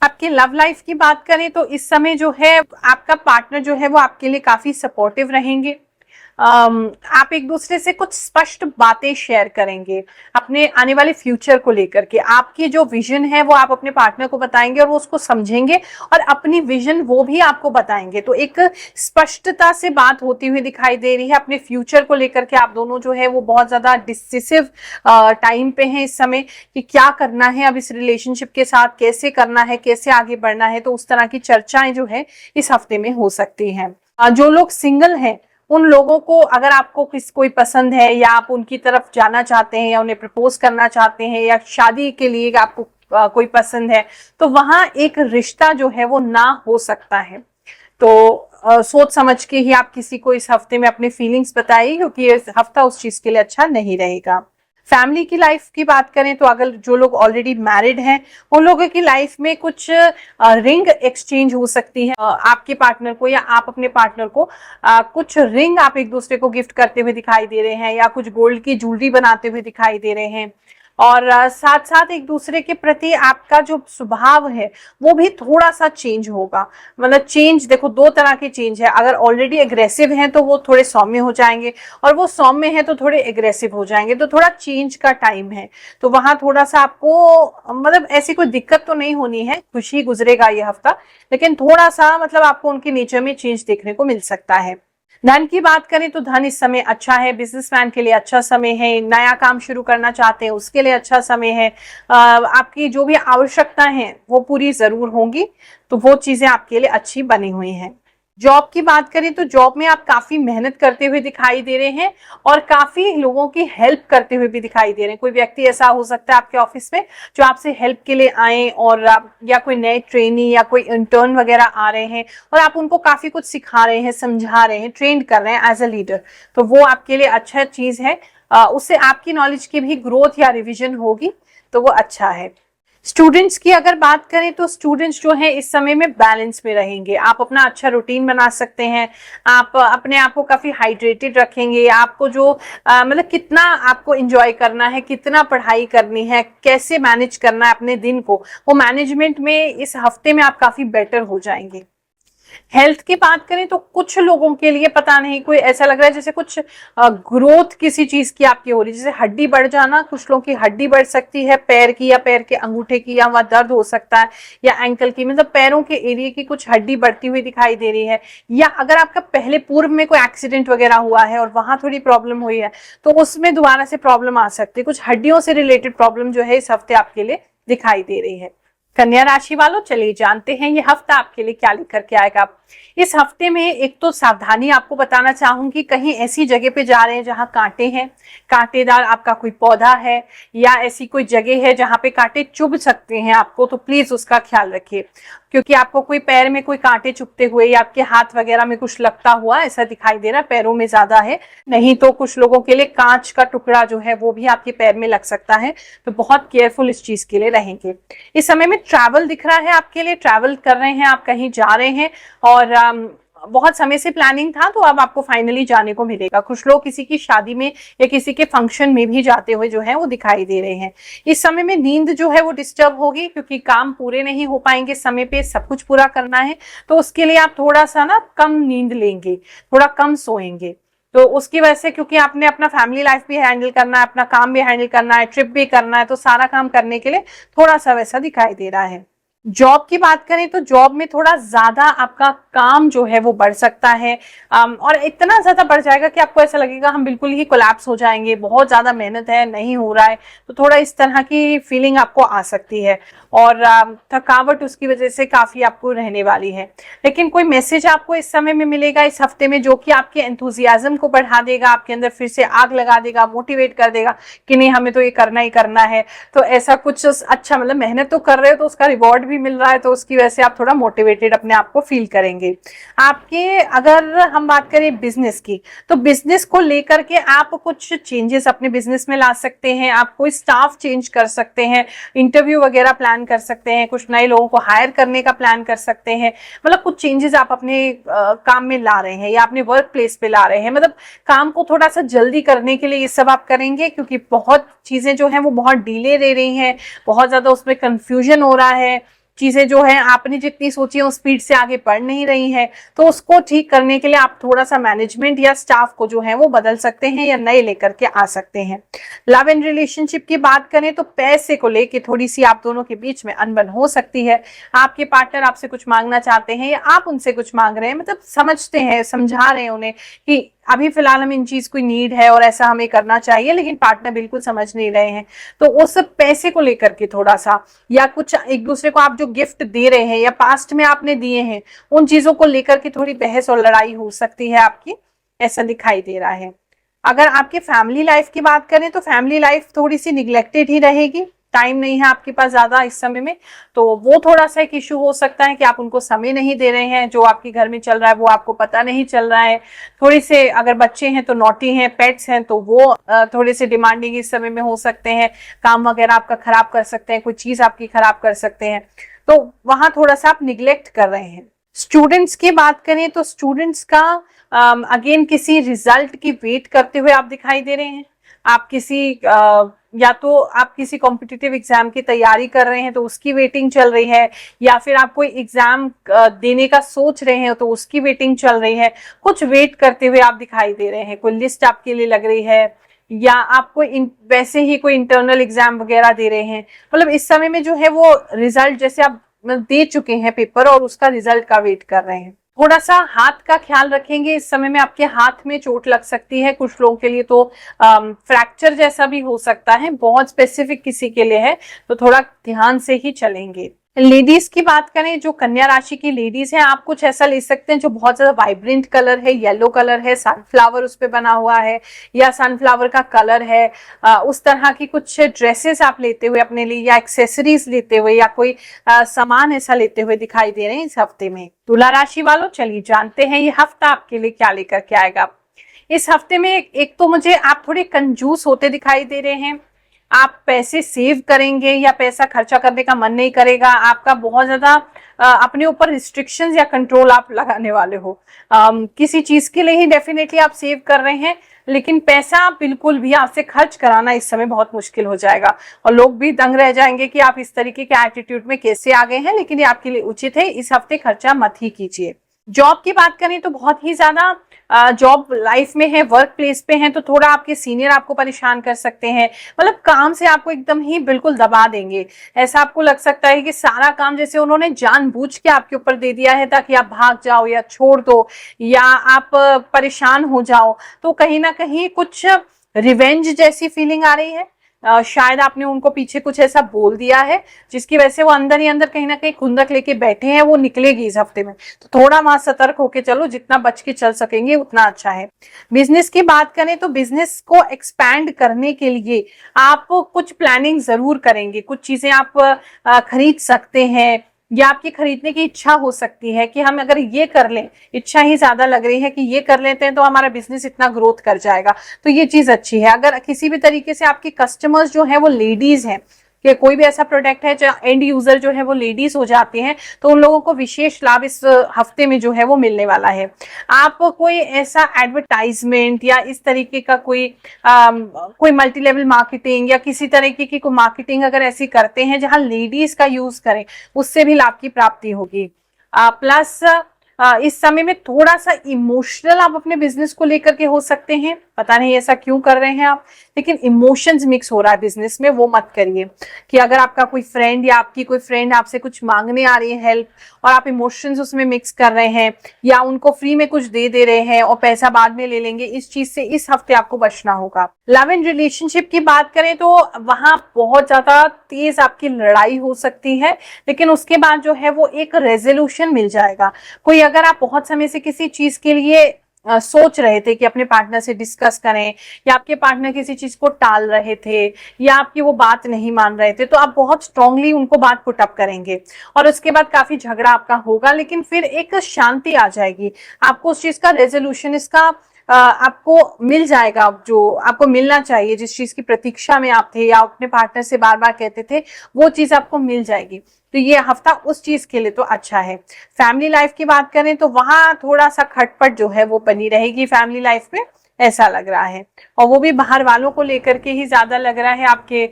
Speaker 1: आपके लव लाइफ की बात करें तो इस समय जो है आपका पार्टनर जो है वो आपके लिए काफी सपोर्टिव रहेंगे। आप एक दूसरे से कुछ स्पष्ट बातें शेयर करेंगे अपने आने वाले फ्यूचर को लेकर के। आपकी जो विजन है वो आप अपने पार्टनर को बताएंगे और वो उसको समझेंगे, और अपनी विजन वो भी आपको बताएंगे। तो एक स्पष्टता से बात होती हुई दिखाई दे रही है। अपने फ्यूचर को लेकर के आप दोनों जो है वो बहुत ज्यादा डिसिसिव टाइम पे हैं इस समय, कि क्या करना है अब इस रिलेशनशिप के साथ, कैसे करना है, कैसे आगे बढ़ना है। तो उस तरह की चर्चाएं जो है इस हफ्ते में हो सकती हैं। जो लोग सिंगल हैं उन लोगों को, अगर आपको कोई पसंद है, या आप उनकी तरफ जाना चाहते हैं, या उन्हें प्रपोज करना चाहते हैं, या शादी के लिए आपको कोई पसंद है, तो वहां एक रिश्ता जो है वो ना हो सकता है। तो सोच समझ के ही आप किसी को इस हफ्ते में अपने फीलिंग्स बताइए, क्योंकि ये हफ्ता उस चीज के लिए अच्छा नहीं रहेगा। फैमिली की लाइफ की बात करें तो अगर जो लोग ऑलरेडी मैरिड हैं उन लोगों की लाइफ में कुछ रिंग एक्सचेंज हो सकती है। आपके पार्टनर को या आप अपने पार्टनर को कुछ रिंग आप एक दूसरे को गिफ्ट करते हुए दिखाई दे रहे हैं, या कुछ गोल्ड की ज्वेलरी बनाते हुए दिखाई दे रहे हैं। और साथ साथ एक दूसरे के प्रति आपका जो स्वभाव है वो भी थोड़ा सा चेंज होगा। मतलब चेंज देखो, दो तरह की चेंज है। अगर ऑलरेडी एग्रेसिव हैं तो वो थोड़े सौम्य हो जाएंगे, और वो सौम्य है तो थोड़े एग्रेसिव हो जाएंगे। तो थोड़ा चेंज का टाइम है, तो वहां थोड़ा सा आपको मतलब ऐसी कोई दिक्कत तो नहीं होनी है, खुशी गुजरेगा ये हफ्ता, लेकिन थोड़ा सा मतलब आपको उनके नेचर में चेंज देखने को मिल सकता है। धन की बात करें तो धन इस समय अच्छा है। बिजनेसमैन के लिए अच्छा समय है। नया काम शुरू करना चाहते हैं उसके लिए अच्छा समय है। आपकी जो भी आवश्यकता है वो पूरी जरूर होंगी, तो वो चीजें आपके लिए अच्छी बनी हुई हैं। जॉब की बात करें तो जॉब में आप काफी मेहनत करते हुए दिखाई दे रहे हैं, और काफी लोगों की हेल्प करते हुए भी दिखाई दे रहे हैं। कोई व्यक्ति ऐसा हो सकता है आपके ऑफिस में जो आपसे हेल्प के लिए आए, और या कोई नए ट्रेनी या कोई इंटर्न वगैरह आ रहे हैं, और आप उनको काफी कुछ सिखा रहे हैं, समझा रहे हैं, ट्रेंड कर रहे हैं एज अ लीडर। तो वो आपके लिए अच्छा चीज है। उससे आपकी नॉलेज की भी ग्रोथ या रिविजन होगी, तो वो अच्छा है। स्टूडेंट्स की अगर बात करें तो स्टूडेंट्स जो है इस समय में बैलेंस में रहेंगे। आप अपना अच्छा रूटीन बना सकते हैं, आप अपने आप को काफी हाइड्रेटेड रखेंगे। आपको जो मतलब कितना आपको एंजॉय करना है, कितना पढ़ाई करनी है, कैसे मैनेज करना है अपने दिन को, वो मैनेजमेंट में इस हफ्ते में आप काफी बेटर हो जाएंगे। हेल्थ की बात करें तो कुछ लोगों के लिए पता नहीं, कोई ऐसा लग रहा है जैसे कुछ ग्रोथ किसी चीज की आपकी हो रही है, जैसे हड्डी बढ़ जाना। कुछ लोगों की हड्डी बढ़ सकती है पैर की, या पैर के अंगूठे की, या वहां दर्द हो सकता है, या एंकल की, मतलब पैरों के एरिया की कुछ हड्डी बढ़ती हुई दिखाई दे रही है। या अगर आपका पहले पूर्व में कोई एक्सीडेंट वगैरह हुआ है और वहां थोड़ी प्रॉब्लम हुई है तो उसमें दोबारा से प्रॉब्लम आ सकती है। कुछ हड्डियों से रिलेटेड प्रॉब्लम जो है इस हफ्ते आपके लिए दिखाई दे रही है। कन्या राशि वालों, चलिए जानते हैं ये हफ्ता आपके लिए क्या लेकर के आएगा। इस हफ्ते में एक तो सावधानी आपको बताना चाहूंगी, कहीं ऐसी जगह पे जा रहे हैं जहां कांटे हैं, कांटेदार आपका कोई पौधा है, या ऐसी कोई जगह है जहां पे कांटे चुभ सकते हैं आपको, तो प्लीज उसका ख्याल रखिए। क्योंकि आपको कोई पैर में कोई कांटे चुभते हुए या आपके हाथ वगैरह में कुछ लगता हुआ ऐसा दिखाई दे रहा है, पैरों में ज्यादा है। नहीं तो कुछ लोगों के लिए कांच का टुकड़ा जो है वो भी आपके पैर में लग सकता है, तो बहुत केयरफुल इस चीज के लिए रहेंगे। इस समय में ट्रैवल दिख रहा है आपके लिए, ट्रैवल कर रहे हैं आप, कहीं जा रहे हैं और बहुत समय से प्लानिंग था तो अब आपको फाइनली जाने को मिलेगा। कुछ लोग किसी की शादी में या किसी के फंक्शन में भी जाते हुए जो है वो दिखाई दे रहे हैं। इस समय में नींद जो है वो डिस्टर्ब होगी, क्योंकि काम पूरे नहीं हो पाएंगे समय पे, सब कुछ पूरा करना है, तो उसके लिए आप थोड़ा सा ना कम नींद लेंगे, थोड़ा कम सोएंगे। तो उसकी वजह से, क्योंकि आपने अपना फैमिली लाइफ भी हैंडल करना है, अपना काम भी हैंडल करना है, ट्रिप भी करना है, तो सारा काम करने के लिए थोड़ा सा वैसा दिखाई दे रहा है। जॉब की बात करें तो जॉब में थोड़ा ज्यादा आपका काम जो है वो बढ़ सकता है, और इतना ज्यादा बढ़ जाएगा कि आपको ऐसा लगेगा हम बिल्कुल ही कोलैप्स हो जाएंगे, बहुत ज्यादा मेहनत है, नहीं हो रहा है, तो थोड़ा इस तरह की फीलिंग आपको आ सकती है। और थकावट उसकी वजह से काफी आपको रहने वाली है। लेकिन कोई मैसेज आपको इस समय में मिलेगा इस हफ्ते में जो कि आपके एंथुजियाज्म को बढ़ा देगा, आपके अंदर फिर से आग लगा देगा, मोटिवेट कर देगा कि नहीं हमें तो ये करना ही करना है। तो ऐसा कुछ अच्छा, मतलब मेहनत तो कर रहे हो तो उसका रिवॉर्ड भी मिल रहा है, तो उसकी वजह से आप थोड़ा मोटिवेटेड अपने आप को फील करेंगे। आपके अगर हम बात करें बिजनेस की, तो बिजनेस को लेकर के आप कुछ चेंजेस अपने बिजनेस में ला सकते हैं। आप कोई स्टाफ चेंज कर सकते हैं, इंटरव्यू वगैरह प्लान कर सकते हैं, कुछ नए लोगों को हायर करने का प्लान कर सकते हैं। मतलब कुछ चेंजेस आप अपने काम में ला रहे हैं या अपने वर्क प्लेस पे ला रहे हैं, मतलब काम को थोड़ा सा जल्दी करने के लिए ये सब आप करेंगे, क्योंकि बहुत चीजें जो हैं वो बहुत डिले ले रही हैं, बहुत ज्यादा उसमें कंफ्यूजन हो रहा है, चीजें जो है आपने जितनी सोची है उस स्पीड से आगे बढ़ नहीं रही हैं। तो उसको ठीक करने के लिए आप थोड़ा सा मैनेजमेंट या स्टाफ को जो है वो बदल सकते हैं या नए लेकर के आ सकते हैं। लव एंड रिलेशनशिप की बात करें तो पैसे को लेके थोड़ी सी आप दोनों के बीच में अनबन हो सकती है। आपके पार्टनर आपसे कुछ मांगना चाहते हैं या आप उनसे कुछ मांग रहे हैं, मतलब समझते हैं, समझा रहे हैं उन्हें कि अभी फिलहाल हमें इन चीज कोई नीड है और ऐसा हमें करना चाहिए, लेकिन पार्टनर बिल्कुल समझ नहीं रहे हैं। तो उस पैसे को लेकर के थोड़ा सा, या कुछ एक दूसरे को आप जो गिफ्ट दे रहे हैं या पास्ट में आपने दिए हैं उन चीजों को लेकर के थोड़ी बहस और लड़ाई हो सकती है आपकी, ऐसा दिखाई दे रहा है। अगर आपके फैमिली लाइफ की बात करें तो फैमिली लाइफ थोड़ी सी निग्लेक्टेड ही रहेगी, टाइम नहीं है आपके पास ज्यादा इस समय में, तो वो थोड़ा सा एक इशू हो सकता है कि आप उनको समय नहीं दे रहे हैं, जो आपके घर में चल रहा है वो आपको पता नहीं चल रहा है। थोड़ी से अगर बच्चे हैं तो नॉटी हैं, पेट्स हैं तो वो थोड़े से डिमांडिंग इस समय में हो सकते हैं, काम वगैरह आपका खराब कर सकते हैं, कोई चीज आपकी खराब कर सकते हैं, तो वहां थोड़ा सा आप निग्लेक्ट कर रहे हैं। स्टूडेंट्स की बात करें तो स्टूडेंट्स का अगेन किसी रिजल्ट की वेट करते हुए आप दिखाई दे रहे हैं। आप किसी या तो आप किसी कॉम्पिटिटिव एग्जाम की तैयारी कर रहे हैं तो उसकी वेटिंग चल रही है, या फिर आप कोई एग्जाम देने का सोच रहे हैं तो उसकी वेटिंग चल रही है। कुछ वेट करते हुए आप दिखाई दे रहे हैं, कोई लिस्ट आपके लिए लग रही है, या आप कोई वैसे ही कोई इंटरनल एग्जाम वगैरह दे रहे हैं। मतलब इस समय में जो है वो रिजल्ट जैसे आप दे चुके हैं पेपर और उसका रिजल्ट का वेट कर रहे हैं। थोड़ा सा हाथ का ख्याल रखेंगे, इस समय में आपके हाथ में चोट लग सकती है, कुछ लोगों के लिए तो फ्रैक्चर जैसा भी हो सकता है, बहुत स्पेसिफिक किसी के लिए है, तो थोड़ा ध्यान से ही चलेंगे। लेडीज की बात करें, जो कन्या राशि की लेडीज हैं, आप कुछ ऐसा ले सकते हैं जो बहुत ज्यादा वाइब्रेंट कलर है, येलो कलर है, सनफ्लावर उस पे बना हुआ है या सनफ्लावर का कलर है, उस तरह की कुछ ड्रेसेस आप लेते हुए अपने लिए, या एक्सेसरीज लेते हुए, या कोई सामान ऐसा लेते हुए दिखाई दे रहे हैं इस हफ्ते में। तुला राशि वालों, चलिए जानते हैं ये हफ्ता आपके लिए क्या लेकर के आएगा। इस हफ्ते में एक तो मुझे आप थोड़े कंजूस होते दिखाई दे रहे हैं, आप पैसे सेव करेंगे या पैसा खर्चा करने का मन नहीं करेगा, आपका बहुत ज्यादा अपने ऊपर रिस्ट्रिक्शंस या कंट्रोल आप लगाने वाले हो। किसी चीज के लिए ही डेफिनेटली आप सेव कर रहे हैं, लेकिन पैसा बिल्कुल भी आपसे खर्च कराना इस समय बहुत मुश्किल हो जाएगा और लोग भी दंग रह जाएंगे कि आप इस तरीके के एटीट्यूड में कैसे आ गए हैं। लेकिन ये आपके लिए उचित है, इस हफ्ते खर्चा मत ही कीजिए। जॉब की बात करें तो बहुत ही ज्यादा जॉब लाइफ में है, वर्क प्लेस पे हैं, तो थोड़ा आपके सीनियर आपको परेशान कर सकते हैं, मतलब काम से आपको एकदम ही बिल्कुल दबा देंगे। ऐसा आपको लग सकता है कि सारा काम जैसे उन्होंने जानबूझ के आपके ऊपर दे दिया है ताकि आप भाग जाओ या छोड़ दो या आप परेशान हो जाओ। तो कहीं ना कहीं कुछ रिवेंज जैसी फीलिंग आ रही है। शायद आपने उनको पीछे कुछ ऐसा बोल दिया है जिसकी वजह से वो अंदर ही अंदर कहीं ना कहीं खुंदक लेके बैठे हैं, वो निकलेगी इस हफ्ते में। तो थोड़ा वहां सतर्क होके चलो, जितना बच के चल सकेंगे उतना अच्छा है। बिजनेस की बात करें तो बिजनेस को एक्सपैंड करने के लिए आप कुछ प्लानिंग जरूर करेंगे, कुछ चीजें आप खरीद सकते हैं या आपकी खरीदने की इच्छा हो सकती है कि हम अगर ये कर लें, इच्छा ही ज्यादा लग रही है कि ये कर लेते हैं तो हमारा बिजनेस इतना ग्रोथ कर जाएगा, तो ये चीज अच्छी है। अगर किसी भी तरीके से आपके कस्टमर्स जो है वो लेडीज हैं, कि कोई भी ऐसा प्रोडक्ट है जो एंड यूजर जो है वो लेडीज हो जाती हैं, तो उन लोगों को विशेष लाभ इस हफ्ते में जो है वो मिलने वाला है। आप कोई ऐसा एडवर्टाइजमेंट या इस तरीके का कोई मल्टी लेवल मार्केटिंग या किसी तरीके की कोई मार्केटिंग अगर ऐसी करते हैं जहां लेडीज का यूज करें, उससे भी लाभ की प्राप्ति होगी। प्लस इस समय में थोड़ा सा इमोशनल आप अपने बिजनेस को लेकर के हो सकते हैं, पता नहीं ऐसा क्यों कर रहे हैं आप, लेकिन इमोशंस मिक्स हो रहा है बिजनेस में, वो मत करिए। कि अगर आपका कोई फ्रेंड या आपकी कोई फ्रेंड आपसे कुछ मांगने आ रही है हेल्प और आप इमोशंस उसमें मिक्स कर रहे हैं या उनको फ्री में कुछ दे रहे हैं और पैसा बाद में ले लेंगे, इस चीज से इस हफ्ते आपको बचना होगा। लव एंड रिलेशनशिप की बात करें तो वहां बहुत ज्यादा तेज आपकी लड़ाई हो सकती है, लेकिन उसके बाद जो है वो एक रेजोल्यूशन मिल जाएगा। कोई अगर आप बहुत समय से किसी चीज के लिए सोच रहे थे कि अपने पार्टनर से डिस्कस करें या आपके पार्टनर किसी चीज को टाल रहे थे या आपकी वो बात नहीं मान रहे थे, तो आप बहुत स्ट्रांगली उनको बात पुट अप करेंगे और उसके बाद काफी झगड़ा आपका होगा, लेकिन फिर एक शांति आ जाएगी। आपको उस चीज का रेजोल्यूशन इसका आपको मिल जाएगा, जो आपको मिलना चाहिए, जिस चीज की प्रतीक्षा में आप थे या अपने पार्टनर से बार बार कहते थे, वो चीज आपको मिल जाएगी। तो ये हफ्ता उस चीज के लिए तो अच्छा है। फैमिली लाइफ की बात करें तो वहां थोड़ा सा खटपट जो है वो बनी रहेगी फैमिली लाइफ में, ऐसा लग रहा है, और वो भी बाहर वालों को लेकर के ही ज्यादा लग रहा है। आपके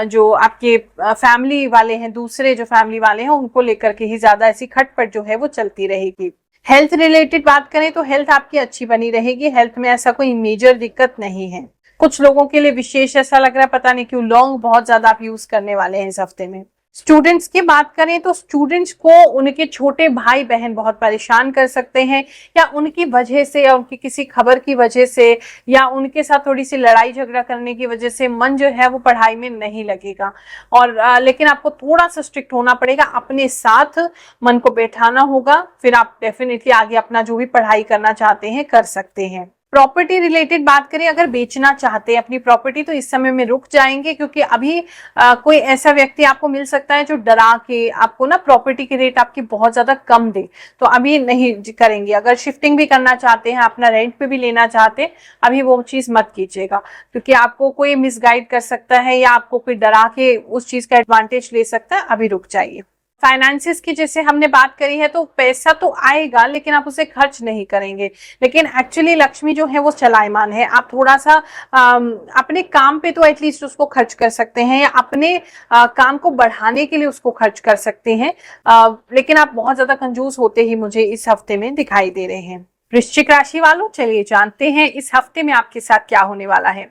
Speaker 1: जो आपके फैमिली वाले हैं, दूसरे जो फैमिली वाले हैं, उनको लेकर के ही ज्यादा ऐसी खटपट जो है वो चलती रहेगी। हेल्थ रिलेटेड बात करें तो हेल्थ आपकी अच्छी बनी रहेगी, हेल्थ में ऐसा कोई मेजर दिक्कत नहीं है। कुछ लोगों के लिए विशेष ऐसा लग रहा है, पता नहीं क्यों लौंग बहुत ज्यादा आप यूज करने वाले हैं इस हफ्ते में। स्टूडेंट्स की बात करें तो स्टूडेंट्स को उनके छोटे भाई बहन बहुत परेशान कर सकते हैं, या उनकी वजह से या उनकी किसी खबर की वजह से या उनके साथ थोड़ी सी लड़ाई झगड़ा करने की वजह से मन जो है वो पढ़ाई में नहीं लगेगा। और लेकिन आपको थोड़ा सा स्ट्रिक्ट होना पड़ेगा, अपने साथ मन को बैठाना होगा, फिर आप डेफिनेटली आगे अपना जो भी पढ़ाई करना चाहते हैं कर सकते हैं। प्रॉपर्टी रिलेटेड बात करें, अगर बेचना चाहते हैं अपनी प्रॉपर्टी तो इस समय में रुक जाएंगे, क्योंकि अभी कोई ऐसा व्यक्ति आपको मिल सकता है जो डरा के आपको ना प्रॉपर्टी की रेट आपकी बहुत ज्यादा कम दे, तो अभी नहीं करेंगे। अगर शिफ्टिंग भी करना चाहते हैं, अपना रेंट पे भी लेना चाहते हैं, अभी वो चीज मत कीजिएगा, क्योंकि आपको कोई मिसगाइड कर सकता है या आपको कोई डरा के उस चीज का एडवांटेज ले सकता है, अभी रुक जाइए। फाइनेंसिस की जैसे हमने बात करी है, तो पैसा तो आएगा लेकिन आप उसे खर्च नहीं करेंगे, लेकिन एक्चुअली लक्ष्मी जो है वो चलायमान है। आप थोड़ा सा अपने काम पे तो एटलीस्ट उसको खर्च कर सकते हैं या अपने काम को बढ़ाने के लिए उसको खर्च कर सकते हैं, लेकिन आप बहुत ज्यादा कंजूस होते ही मुझे इस हफ्ते में दिखाई दे रहे हैं। वृश्चिक राशि वालों, चलिए जानते हैं इस हफ्ते में आपके साथ क्या होने वाला है।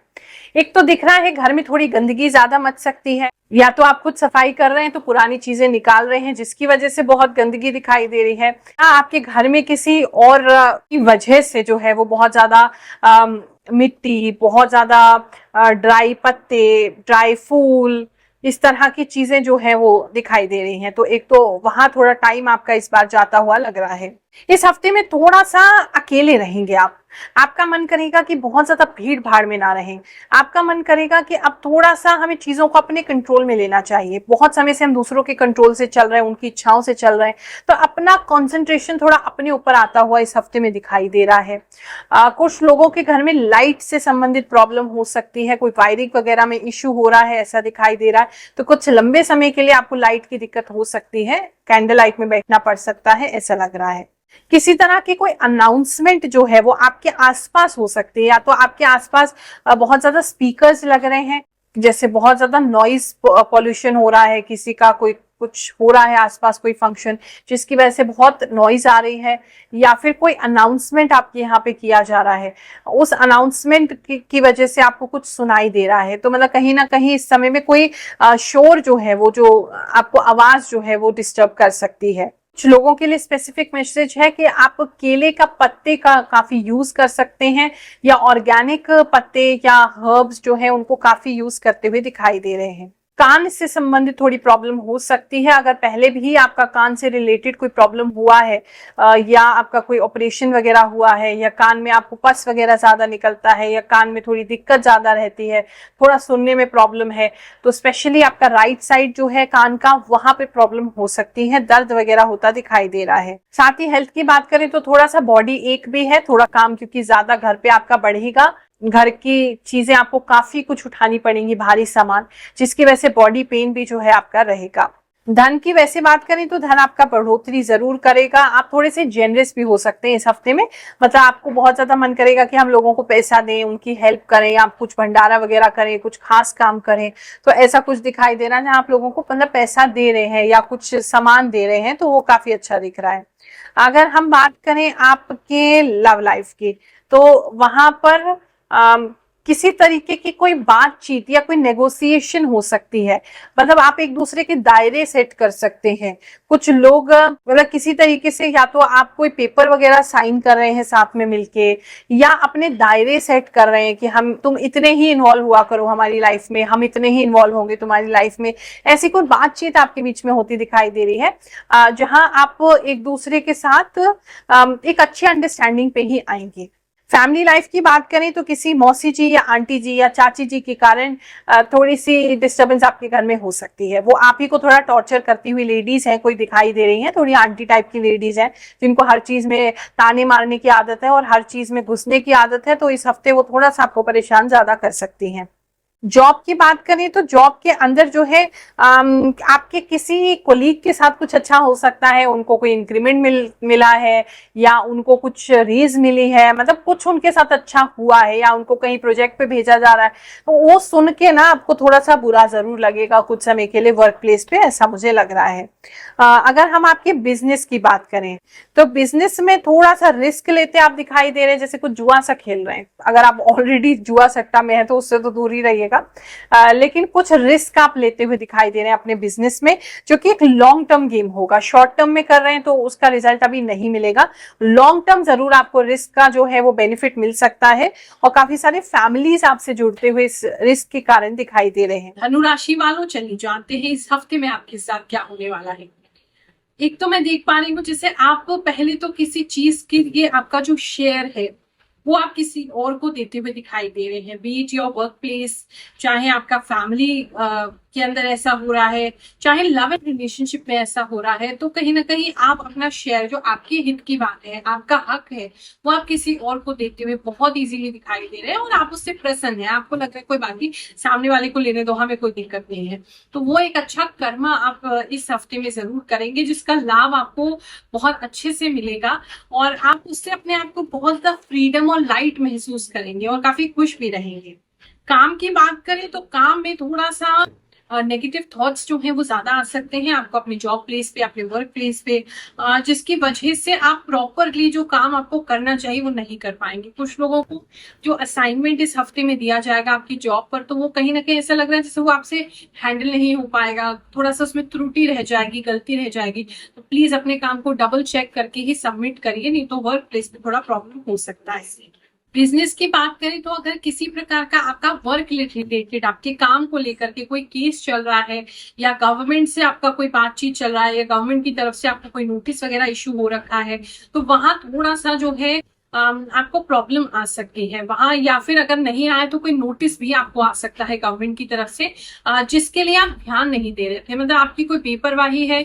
Speaker 1: एक तो दिख रहा है घर में थोड़ी गंदगी ज्यादा मच सकती है, या तो आप खुद सफाई कर रहे हैं तो पुरानी चीजें निकाल रहे हैं जिसकी वजह से बहुत गंदगी दिखाई दे रही है, या आपके घर में किसी और की वजह से जो है वो बहुत ज्यादा मिट्टी, बहुत ज्यादा ड्राई पत्ते, ड्राई फूल, इस तरह की चीजें जो है वो दिखाई दे रही हैं। तो एक तो वहां थोड़ा टाइम आपका इस बार जाता हुआ लग रहा है। इस हफ्ते में थोड़ा सा अकेले रहेंगे आप। आपका मन करेगा कि बहुत ज्यादा भीड़ भाड़ में ना रहें। आपका मन करेगा कि अब थोड़ा सा हमें चीजों को अपने कंट्रोल में लेना चाहिए। बहुत समय से हम दूसरों के कंट्रोल से चल रहे हैं, उनकी इच्छाओं से चल रहे हैं, तो अपना कंसंट्रेशन थोड़ा अपने ऊपर आता हुआ इस हफ्ते में दिखाई दे रहा है। कुछ लोगों के घर में लाइट से संबंधित प्रॉब्लम हो सकती है, कोई वायरिंग वगैरह में इश्यू हो रहा है ऐसा दिखाई दे रहा है, तो कुछ लंबे समय के लिए आपको लाइट की दिक्कत हो सकती है, कैंडल लाइट में बैठना पड़ सकता है ऐसा लग रहा है। किसी तरह की कोई अनाउंसमेंट जो है वो आपके आसपास हो सकती है, या तो आपके आसपास बहुत ज्यादा स्पीकर्स लग रहे हैं, जैसे बहुत ज्यादा नॉइज पॉल्यूशन हो रहा है, किसी का कोई कुछ हो रहा है आसपास कोई फंक्शन जिसकी वजह से बहुत नॉइज आ रही है, या फिर कोई अनाउंसमेंट आपके यहाँ पे किया जा रहा है, उस अनाउंसमेंट की वजह से आपको कुछ सुनाई दे रहा है, तो मतलब कहीं ना कहीं इस समय में कोई शोर जो है वो जो आपको आवाज जो है वो डिस्टर्ब कर सकती है। कुछ लोगों के लिए स्पेसिफिक मैसेज है कि आप केले का पत्ते का काफी यूज कर सकते हैं, या ऑर्गेनिक पत्ते या हर्ब्स जो है उनको काफी यूज करते हुए दिखाई दे रहे हैं। कान से संबंधित थोड़ी प्रॉब्लम हो सकती है। अगर पहले भी आपका कान से रिलेटेड कोई प्रॉब्लम हुआ है, या आपका कोई ऑपरेशन वगैरह हुआ है, या कान में आपको पस वगैरह ज्यादा निकलता है, या कान में थोड़ी दिक्कत ज्यादा रहती है, थोड़ा सुनने में प्रॉब्लम है, तो स्पेशली आपका राइट साइड जो है कान का, वहां पे प्रॉब्लम हो सकती है, दर्द वगैरह होता दिखाई दे रहा है। साथ ही हेल्थ की बात करें तो थोड़ा सा बॉडी एक भी है, थोड़ा काम क्योंकि ज्यादा घर पे आपका बढ़ेगा, घर की चीजें आपको काफी कुछ उठानी पड़ेंगी, भारी सामान, जिसकी वजह से बॉडी पेन भी जो है आपका रहेगा। धन की वैसे बात करें तो धन आपका बढ़ोतरी जरूर करेगा। आप थोड़े से जेनरस भी हो सकते हैं इस हफ्ते में, मतलब आपको बहुत ज्यादा मन करेगा कि हम लोगों को पैसा दें, उनकी हेल्प करें, आप कुछ भंडारा वगैरह करें, कुछ खास काम करें, तो ऐसा कुछ दिखाई दे रहा है जहाँ आप लोगों को मतलब पैसा दे रहे हैं या कुछ सामान दे रहे हैं, तो वो काफी अच्छा दिख रहा है। अगर हम बात करें आपके लव लाइफ की, तो वहां पर किसी तरीके की कोई बातचीत या कोई नेगोशिएशन हो सकती है, मतलब आप एक दूसरे के दायरे सेट कर सकते हैं। कुछ लोग मतलब किसी तरीके से या तो आप कोई पेपर वगैरह साइन कर रहे हैं साथ में मिलके, या अपने दायरे सेट कर रहे हैं कि हम तुम इतने ही इन्वॉल्व हुआ करो हमारी लाइफ में, हम इतने ही इन्वॉल्व होंगे तुम्हारी लाइफ में, ऐसी कोई बातचीत आपके बीच में होती दिखाई दे रही है, जहां आप एक दूसरे के साथ एक अच्छी अंडरस्टैंडिंग पे ही आएंगे। फैमिली लाइफ की बात करें तो किसी मौसी जी या आंटी जी या चाची जी के कारण थोड़ी सी डिस्टरबेंस आपके घर में हो सकती है। वो आप ही को थोड़ा टॉर्चर करती हुई लेडीज हैं, कोई दिखाई दे रही हैं, थोड़ी आंटी टाइप की लेडीज हैं जिनको हर चीज में ताने मारने की आदत है और हर चीज में घुसने की आदत है, तो इस हफ्ते वो थोड़ा सा आपको परेशान ज्यादा कर सकती हैं। जॉब की बात करें तो जॉब के अंदर जो है आपके किसी कोलीग के साथ कुछ अच्छा हो सकता है, उनको कोई इंक्रीमेंट मिला है, या उनको कुछ रीज मिली है, मतलब कुछ उनके साथ अच्छा हुआ है, या उनको कहीं प्रोजेक्ट पे भेजा जा रहा है, तो वो सुन के ना आपको थोड़ा सा बुरा जरूर लगेगा कुछ समय के लिए वर्क प्लेस पे, ऐसा मुझे लग रहा है। अगर हम आपके बिजनेस की बात करें तो बिजनेस में थोड़ा सा रिस्क लेते आप दिखाई दे रहे हैं, जैसे कुछ जुआ सा खेल रहे हैं। अगर आप ऑलरेडी जुआ सट्टा में है तो उससे तो दूर ही रहिएगा, लेकिन कुछ रिस्क आप लेते हुए दिखाई दे रहे हैं अपने बिजनेस में, जो कि एक लॉन्ग टर्म गेम होगा। शॉर्ट टर्म में कर रहे हैं तो उसका रिजल्ट अभी नहीं मिलेगा, लॉन्ग टर्म जरूर आपको रिस्क का जो है वो बेनिफिट मिल सकता है, और काफी सारे फैमिलीज आपसे जुड़ते हुए इस रिस्क के कारण दिखाई दे रहे हैं।
Speaker 3: धनु राशि वालों, चलिए जानते हैं इस हफ्ते में आपके साथ क्या होने वाला है। एक तो मैं देख पा रही हूँ जैसे आप पहले तो किसी चीज के लिए आपका जो शेयर है वो आप किसी और को देते हुए दिखाई दे रहे हैं, बीट योर वर्क प्लेस, चाहे आपका फैमिली के अंदर ऐसा हो रहा है, चाहे लव एंड रिलेशनशिप में ऐसा हो रहा है, तो कहीं ना कहीं आप अपना शेयर, जो आपके हित की बात है, आपका हक है, वो आप किसी और को देते हुए बहुत इजीली दिखाई दे रहे हैं, और आप उससे प्रसन्न है, आपको लग रहा है कोई बात नहीं, सामने वाले को लेने दो, हमें कोई दिक्कत नहीं है। तो वो एक अच्छा कर्म आप इस हफ्ते में जरूर करेंगे जिसका लाभ आपको बहुत अच्छे से मिलेगा, और आप उससे अपने आप को बहुत ज्यादा फ्रीडम और लाइट महसूस करेंगे और काफी खुश भी रहेंगे। काम की बात करें तो काम में थोड़ा सा नेगेटिव थॉट्स जो हैं वो ज्यादा आ सकते हैं आपको अपने जॉब प्लेस पे, अपने वर्क प्लेस पे, जिसकी वजह से आप प्रॉपरली जो काम आपको करना चाहिए वो नहीं कर पाएंगे। कुछ लोगों को जो असाइनमेंट इस हफ्ते में दिया जाएगा आपकी जॉब पर, तो वो कहीं ना कहीं ऐसा लग रहा है जैसे वो आपसे हैंडल नहीं हो पाएगा, थोड़ा सा उसमें त्रुटि रह जाएगी, गलती रह जाएगी, तो प्लीज अपने काम को डबल चेक करके ही सबमिट करिए, नहीं तो वर्क प्लेस पे थोड़ा प्रॉब्लम हो सकता है। बिजनेस की बात करें तो अगर किसी प्रकार का आपका वर्क रिलेटेड आपके काम को लेकर के कोई केस चल रहा है, या गवर्नमेंट से आपका कोई बातचीत चल रहा है, या गवर्नमेंट की तरफ से आपको कोई नोटिस वगैरह इशू हो रखा है, तो वहां थोड़ा सा जो है आपको प्रॉब्लम आ सकती है वहां। या फिर अगर नहीं आए तो कोई नोटिस भी आपको आ सकता है गवर्नमेंट की तरफ से, जिसके लिए आप ध्यान नहीं दे रहे थे। मतलब आपकी कोई बेपरवाही है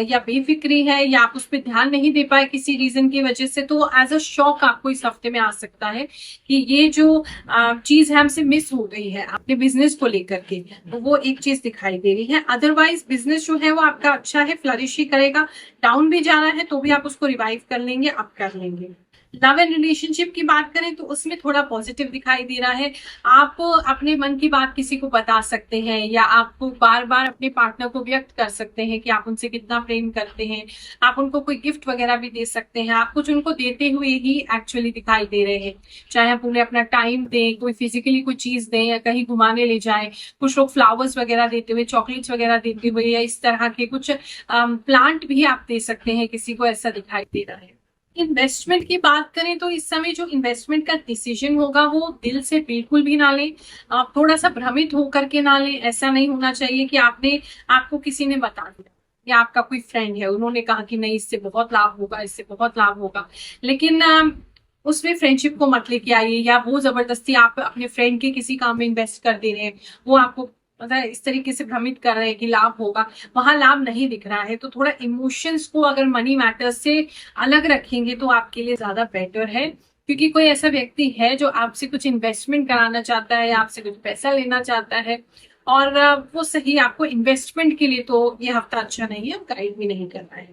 Speaker 3: या बेफिक्री है, या आप उस पर ध्यान नहीं दे पाए किसी रीजन की वजह से, तो एज अ शॉक आपको इस हफ्ते में आ सकता है कि ये जो चीज है हमसे मिस हो गई है अपने बिजनेस को लेकर के, तो वो एक चीज दिखाई दे रही है। अदरवाइज बिजनेस जो है वो आपका अच्छा है, फ्लरिश ही करेगा। डाउन भी जा रहा है तो भी आप उसको रिवाइव कर लेंगे, अप कर लेंगे। लव एंड रिलेशनशिप की बात करें तो उसमें थोड़ा पॉजिटिव दिखाई दे रहा है। आप अपने मन की बात किसी को बता सकते हैं, या आप बार बार अपने पार्टनर को व्यक्त कर सकते हैं कि आप उनसे कितना प्रेम करते हैं। आप उनको कोई गिफ्ट वगैरह भी दे सकते हैं। आप कुछ उनको देते हुए ही एक्चुअली दिखाई दे रहे हैं, चाहे आप उन्हें अपना टाइम दें, कोई फिजिकली कोई चीज दें, या कहीं घुमाने ले जाएं। कुछ लोग फ्लावर्स वगैरह देते हुए, चॉकलेट्स वगैरह देते हुए, या इस तरह के कुछ प्लांट भी आप दे सकते हैं किसी को, ऐसा दिखाई दे रहा है। इन्वेस्टमेंट की बात करें तो इस समय जो इन्वेस्टमेंट का डिसीजन होगा वो दिल से बिल्कुल भी ना लें। आप थोड़ा सा भ्रमित होकर के ना लें। ऐसा नहीं होना चाहिए कि आपको किसी ने बता दिया, या आपका कोई फ्रेंड है उन्होंने कहा कि नहीं इससे बहुत लाभ होगा, इससे बहुत लाभ होगा, लेकिन उसमें फ्रेंडशिप को मत लेके आइए, या वो जबरदस्ती आप अपने फ्रेंड के किसी काम में इन्वेस्ट कर दे रहे हैं, वो आपको मतलब इस तरीके से भ्रमित कर रहे हैं कि लाभ होगा, वहां लाभ नहीं दिख रहा है। तो थोड़ा इमोशंस को अगर मनी मैटर्स से अलग रखेंगे तो आपके लिए ज्यादा बेटर है। क्योंकि कोई ऐसा व्यक्ति है जो आपसे कुछ इन्वेस्टमेंट कराना चाहता है, आपसे कुछ पैसा लेना चाहता है, और वो सही आपको इन्वेस्टमेंट के लिए तो ये हफ्ता अच्छा नहीं है, गाइड भी नहीं कर रहा है।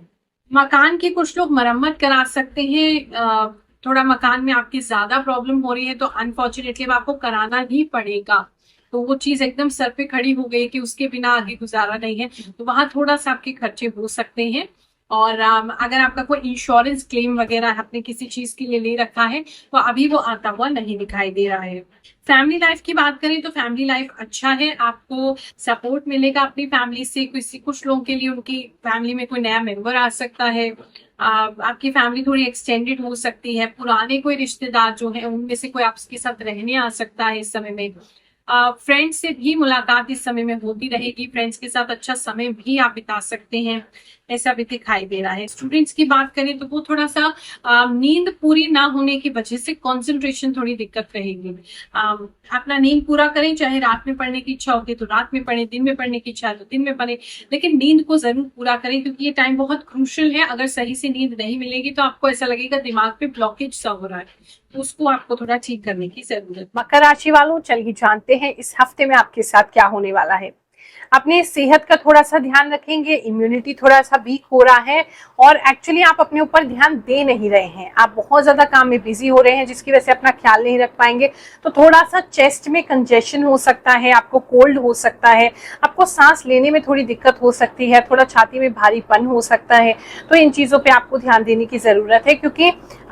Speaker 3: मकान की कुछ लोग मरम्मत करा सकते हैं। थोड़ा मकान में आपकी ज्यादा प्रॉब्लम हो रही है तो अनफॉर्चुनेटली आपको कराना ही पड़ेगा। तो वो चीज एकदम सर पे खड़ी हो गई कि उसके बिना आगे गुजारा नहीं है, तो वहां थोड़ा सा आपके खर्चे हो सकते हैं। और अगर आपका कोई इंश्योरेंस क्लेम वगैरह आपने किसी चीज के लिए ले रखा है तो अभी वो आता हुआ नहीं दिखाई दे रहा है। फैमिली लाइफ की बात करें तो फैमिली लाइफ अच्छा है, आपको सपोर्ट मिलेगा अपनी फैमिली से। कुछ लोगों के लिए उनकी फैमिली में कोई नया मेंबर आ सकता है। आपकी फैमिली थोड़ी एक्सटेंडेड हो सकती है। पुराने कोई रिश्तेदार जो है उनमें से कोई आपके साथ रहने आ सकता है इस समय में। फ्रेंड्स से भी मुलाकात इस समय में होती रहेगी। फ्रेंड्स के साथ अच्छा समय भी आप बिता सकते हैं, ऐसा भी दिखाई दे रहा है। स्टूडेंट्स की बात करें तो वो थोड़ा सा नींद पूरी ना होने की वजह से कंसंट्रेशन थोड़ी दिक्कत रहेगी। अपना नींद पूरा करें, चाहे रात में पढ़ने की इच्छा होती है तो रात में पढ़ें, दिन में पढ़ने की इच्छा है तो दिन में पढ़ें, लेकिन नींद को जरूर पूरा करें क्योंकि ये टाइम बहुत क्रूशियल है। अगर सही से नींद नहीं मिलेगी तो आपको ऐसा लगेगा दिमाग पे ब्लॉकेज सा हो रहा है, तो उसको आपको थोड़ा ठीक करने की जरूरत।
Speaker 1: मकर राशि वालों, चलिए जानते हैं इस हफ्ते में आपके साथ क्या होने वाला है। अपने सेहत का थोड़ा सा ध्यान रखेंगे। इम्यूनिटी थोड़ा सा वीक हो रहा है और एक्चुअली आप अपने ऊपर ध्यान दे नहीं रहे हैं। आप बहुत ज्यादा काम में बिजी हो रहे हैं जिसकी वजह से अपना ख्याल नहीं रख पाएंगे। तो थोड़ा सा चेस्ट में कंजेशन हो सकता है, आपको कोल्ड हो सकता है, आपको सांस लेने में थोड़ी दिक्कत हो सकती है, थोड़ा छाती में भारीपन हो सकता है। तो इन चीजों पे आपको ध्यान देने की जरूरत है क्योंकि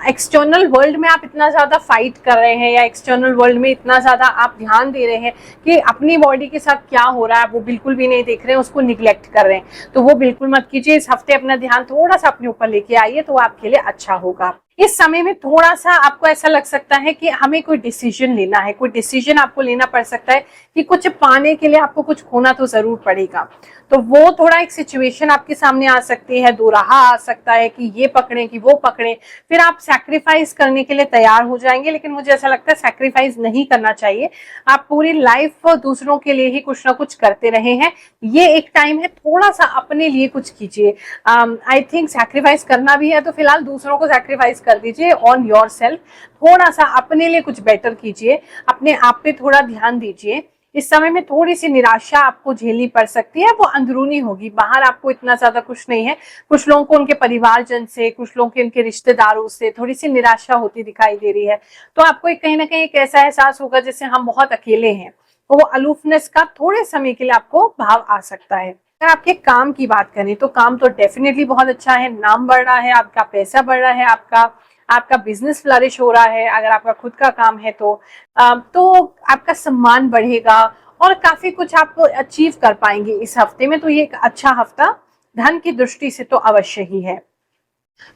Speaker 1: एक्सटर्नल वर्ल्ड में आप इतना ज्यादा फाइट कर रहे हैं या एक्सटर्नल वर्ल्ड में इतना ज्यादा आप ध्यान दे रहे हैं कि अपनी बॉडी के साथ क्या हो रहा है वो बिल्कुल भी नहीं देख रहे हैं, उसको निग्लेक्ट कर रहे हैं। तो वो बिल्कुल मत कीजिए। इस हफ्ते अपना ध्यान थोड़ा सा अपने ऊपर लेके आइए तो आपके लिए अच्छा होगा। इस समय में थोड़ा सा आपको ऐसा लग सकता है कि हमें कोई डिसीजन लेना है, कोई डिसीजन आपको लेना पड़ सकता है कि कुछ पाने के लिए आपको कुछ खोना तो जरूर पड़ेगा। तो वो थोड़ा एक सिचुएशन आपके सामने आ सकती है, दो राह आ सकता है कि ये पकड़े कि वो पकड़े। फिर आप सैक्रिफाइस करने के लिए तैयार हो जाएंगे, लेकिन मुझे ऐसा लगता है सैक्रिफाइस नहीं करना चाहिए। आप पूरी लाइफ दूसरों के लिए ही कुछ ना कुछ करते रहे हैं। ये एक टाइम है थोड़ा सा अपने लिए कुछ कीजिए। आई थिंक सैक्रिफाइस करना भी है तो फिलहाल दूसरों को सैक्रिफाइस कर दीजिए ऑन योर सेल्फ। थोड़ा सा अपने लिए कुछ बेटर कीजिए, अपने आप पे थोड़ा ध्यान दीजिए। इस समय में थोड़ी सी निराशा आपको झेलनी पड़ सकती है, वो अंदरूनी होगी, बाहर आपको इतना ज्यादा कुछ नहीं है। कुछ लोगों को उनके परिवारजन से, कुछ लोगों के उनके रिश्तेदारों से थोड़ी सी निराशा होती दिखाई दे रही है। तो आपको कहीं ना कहीं एक ऐसा एहसास होगा जैसे हम बहुत अकेले हैं, तो वो अलूफनेस का थोड़े समय के लिए आपको भाव आ सकता है। अगर आपके काम की बात करें तो काम तो डेफिनेटली बहुत अच्छा है, नाम बढ़ रहा है, आपका पैसा बढ़ रहा है, आपका बिजनेस फ्लरिश हो रहा है। अगर आपका खुद का काम है तो आपका सम्मान बढ़ेगा और काफी कुछ आप अचीव कर पाएंगे इस हफ्ते में। तो ये एक अच्छा हफ्ता धन की दृष्टि से तो अवश्य ही है।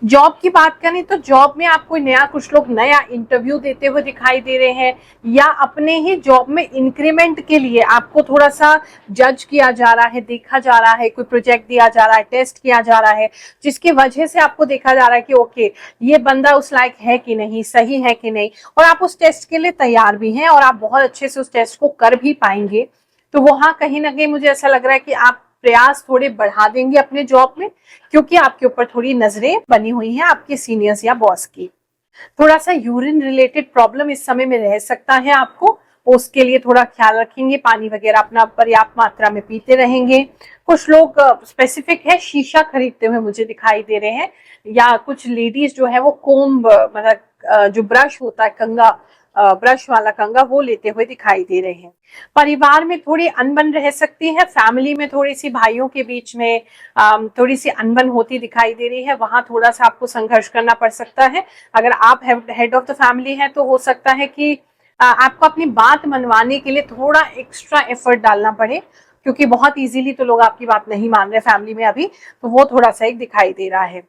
Speaker 1: जॉब की बात करें तो जॉब में आपको नया, कुछ लोग नया इंटरव्यू देते हुए दिखाई दे रहे हैं, या अपने ही जॉब में इंक्रीमेंट के लिए आपको थोड़ा सा जज किया जा रहा है, देखा जा रहा है, कोई प्रोजेक्ट दिया जा रहा है, टेस्ट किया जा रहा है, जिसकी वजह से आपको देखा जा रहा है कि ओके ये बंदा उस लायक है कि नहीं, सही है कि नहीं, और आप उस टेस्ट के लिए तैयार भी हैं और आप बहुत अच्छे से उस टेस्ट को कर भी पाएंगे। तो वहां कहीं ना कहीं मुझे ऐसा लग रहा है कि आप प्रयास थोड़े बढ़ा देंगे अपने जॉब में, क्योंकि आपके ऊपर थोड़ी नजरें बनी हुई हैं आपके सीनियर्स या बॉस की। थोड़ा सा यूरिन रिलेटेड प्रॉब्लम इस समय में रह सकता है आपको, उसके लिए थोड़ा ख्याल रखेंगे, पानी वगैरह अपना पर्याप्त मात्रा में पीते रहेंगे। कुछ लोग स्पेसिफिक है शीशा खरीदते हुए मुझे दिखाई दे रहे हैं, या कुछ लेडीज जो है वो कोम्ब, मतलब जो ब्रश होता है, कंगा, ब्रश वाला कंगा, वो लेते हुए दिखाई दे रहे हैं। परिवार में थोड़ी अनबन रह सकती है, फैमिली में थोड़ी सी भाइयों के बीच में थोड़ी सी अनबन होती दिखाई दे रही है, वहां थोड़ा सा आपको संघर्ष करना पड़ सकता है। अगर आप हेड ऑफ द फैमिली है तो हो सकता है कि आपको अपनी बात मनवाने के लिए थोड़ा एक्स्ट्रा एफर्ट डालना पड़े, क्योंकि बहुत इजीली तो लोग आपकी बात नहीं मान रहे फैमिली में अभी, तो वो थोड़ा सा एक दिखाई दे रहा है।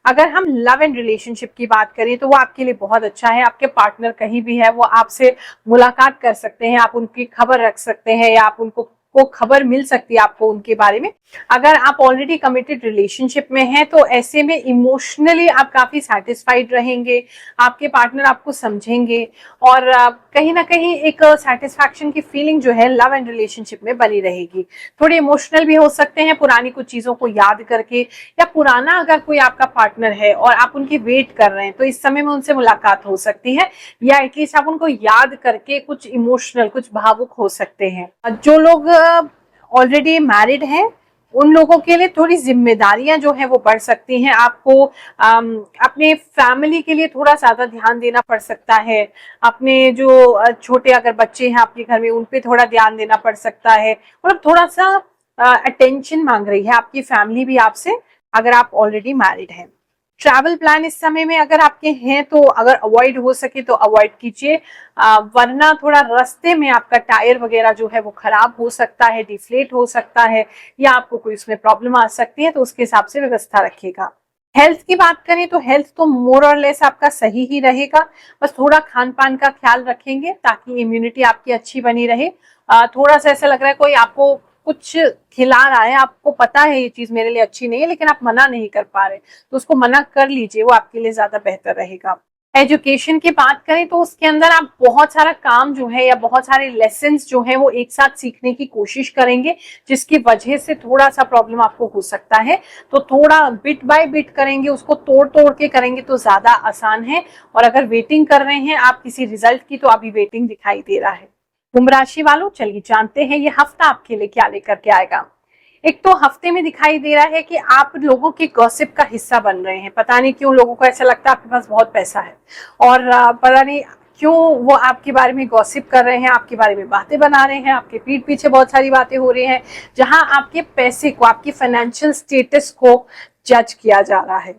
Speaker 1: अगर हम लव एंड रिलेशनशिप की बात करें तो वो आपके लिए बहुत अच्छा है। आपके पार्टनर कहीं भी है वो आपसे मुलाकात कर सकते हैं, आप उनकी खबर रख सकते हैं, या आप उनको को खबर मिल सकती है आपको उनके बारे में। अगर आप ऑलरेडी कमिटेड रिलेशनशिप में हैं तो ऐसे में इमोशनली आप काफी सेटिस्फाइड रहेंगे, आपके पार्टनर आपको समझेंगे, और कहीं ना कहीं एक सेटिस्फैक्शन की फीलिंग जो है लव एंड रिलेशनशिप में बनी रहेगी। थोड़े इमोशनल भी हो सकते हैं पुरानी कुछ चीजों को याद करके, या पुराना अगर कोई आपका पार्टनर है और आप उनकी वेट कर रहे हैं तो इस समय में उनसे मुलाकात हो सकती है, या एटलीस्ट आप उनको याद करके कुछ इमोशनल, कुछ भावुक हो सकते हैं। जो लोग ऑलरेडी मैरिड हैं उन लोगों के लिए थोड़ी जिम्मेदारियां जो है वो बढ़ सकती हैं। आपको अपने फैमिली के लिए थोड़ा ज्यादा ध्यान देना पड़ सकता है। अपने जो छोटे अगर बच्चे हैं आपके घर में उन पे थोड़ा ध्यान देना पड़ सकता है, मतलब थोड़ा सा अटेंशन मांग रही है आपकी फैमिली भी आपसे, अगर आप ऑलरेडी मैरिड हैं। ट्रैवल प्लान इस समय में अगर आपके हैं तो अगर अवॉइड हो सके तो अवॉइड कीजिए, वरना थोड़ा रास्ते में आपका टायर वगैरह जो है वो खराब हो सकता है, डिफ्लेट हो सकता है, या आपको कोई उसमें प्रॉब्लम आ सकती है, तो उसके हिसाब से व्यवस्था रखिएगा। हेल्थ की बात करें तो हेल्थ तो मोर और लेस आपका सही ही रहेगा, बस थोड़ा खान पान का ख्याल रखेंगे ताकि इम्यूनिटी आपकी अच्छी बनी रहे। थोड़ा सा ऐसा लग रहा है कोई आपको कुछ खिला रहा है, आपको पता है ये चीज मेरे लिए अच्छी नहीं है, लेकिन आप मना नहीं कर पा रहे, तो उसको मना कर लीजिए, वो आपके लिए ज्यादा बेहतर रहेगा। एजुकेशन की बात करें तो उसके अंदर आप बहुत सारा काम जो है या बहुत सारे लेसन्स जो है वो एक साथ सीखने की कोशिश करेंगे, जिसकी वजह से थोड़ा सा प्रॉब्लम आपको हो सकता है। तो थोड़ा बिट बाय बिट करेंगे, उसको तोड़ तोड़ के करेंगे तो ज्यादा आसान है। और अगर वेटिंग कर रहे हैं आप किसी रिजल्ट की, तो अभी वेटिंग दिखाई दे रहा है। कुंभ राशि वालों, चलिए जानते हैं ये हफ्ता आपके लिए क्या लेकर के आएगा। एक तो हफ्ते में दिखाई दे रहा है कि आप लोगों की गॉसिप का हिस्सा बन रहे हैं। पता नहीं क्यों लोगों को ऐसा लगता है आपके पास बहुत पैसा है, और पता नहीं क्यों वो आपके बारे में गॉसिप कर रहे हैं, आपके बारे में बातें बना रहे हैं, आपके पीठ पीछे बहुत सारी बातें हो रही हैं, जहां आपके पैसे को, आपकी फाइनेंशियल स्टेटस को जज किया जा रहा है।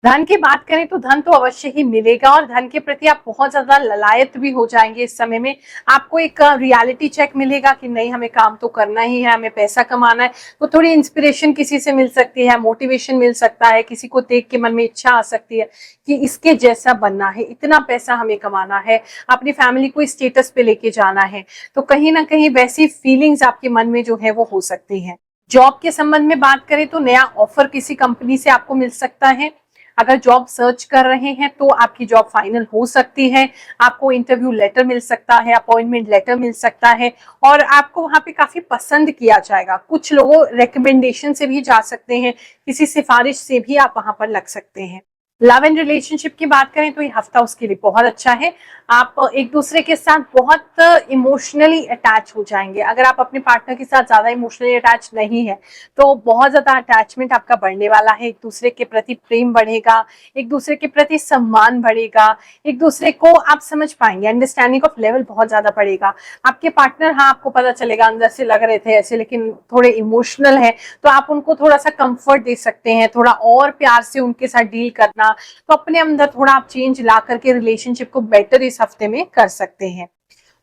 Speaker 1: धन की बात करें तो धन तो अवश्य ही मिलेगा, और धन के प्रति आप बहुत ज्यादा ललायत भी हो जाएंगे। इस समय में आपको एक रियलिटी चेक मिलेगा कि नहीं, हमें काम तो करना ही है, हमें पैसा कमाना है। तो थोड़ी इंस्पिरेशन किसी से मिल सकती है, मोटिवेशन मिल सकता है, किसी को देख के मन में इच्छा आ सकती है कि इसके जैसा बनना है, इतना पैसा हमें कमाना है, अपनी फैमिली को स्टेटस पे लेके जाना है। तो कहीं ना कहीं वैसी फीलिंग्स आपके मन में जो है वो हो सकती है। जॉब के संबंध में बात करें तो नया ऑफर किसी कंपनी से आपको मिल सकता है। अगर जॉब सर्च कर रहे हैं तो आपकी जॉब फाइनल हो सकती है, आपको इंटरव्यू लेटर मिल सकता है, अपॉइंटमेंट लेटर मिल सकता है, और आपको वहां पे काफी पसंद किया जाएगा। कुछ लोगों रिकमेंडेशन से भी जा सकते हैं, किसी सिफारिश से भी आप वहां पर लग सकते हैं। लव एंड रिलेशनशिप की बात करें तो ये हफ्ता उसके लिए बहुत अच्छा है। आप एक दूसरे के साथ बहुत इमोशनली अटैच हो जाएंगे। अगर आप अपने पार्टनर के साथ ज्यादा इमोशनली अटैच नहीं है तो बहुत ज्यादा अटैचमेंट आपका बढ़ने वाला है। एक दूसरे के प्रति प्रेम बढ़ेगा, एक दूसरे के प्रति सम्मान बढ़ेगा, एक दूसरे को आप समझ पाएंगे, अंडरस्टैंडिंग ऑफ लेवल बहुत ज्यादा बढ़ेगा। आपके पार्टनर, हाँ आपको पता चलेगा अंदर से लग रहे थे ऐसे लेकिन थोड़े इमोशनल है, तो आप उनको थोड़ा सा कंफर्ट दे सकते हैं, थोड़ा और प्यार से उनके साथ डील करना। तो अपने अंदर थोड़ा आप चेंज ला करके रिलेशनशिप को बेटर इस हफ्ते में कर सकते हैं,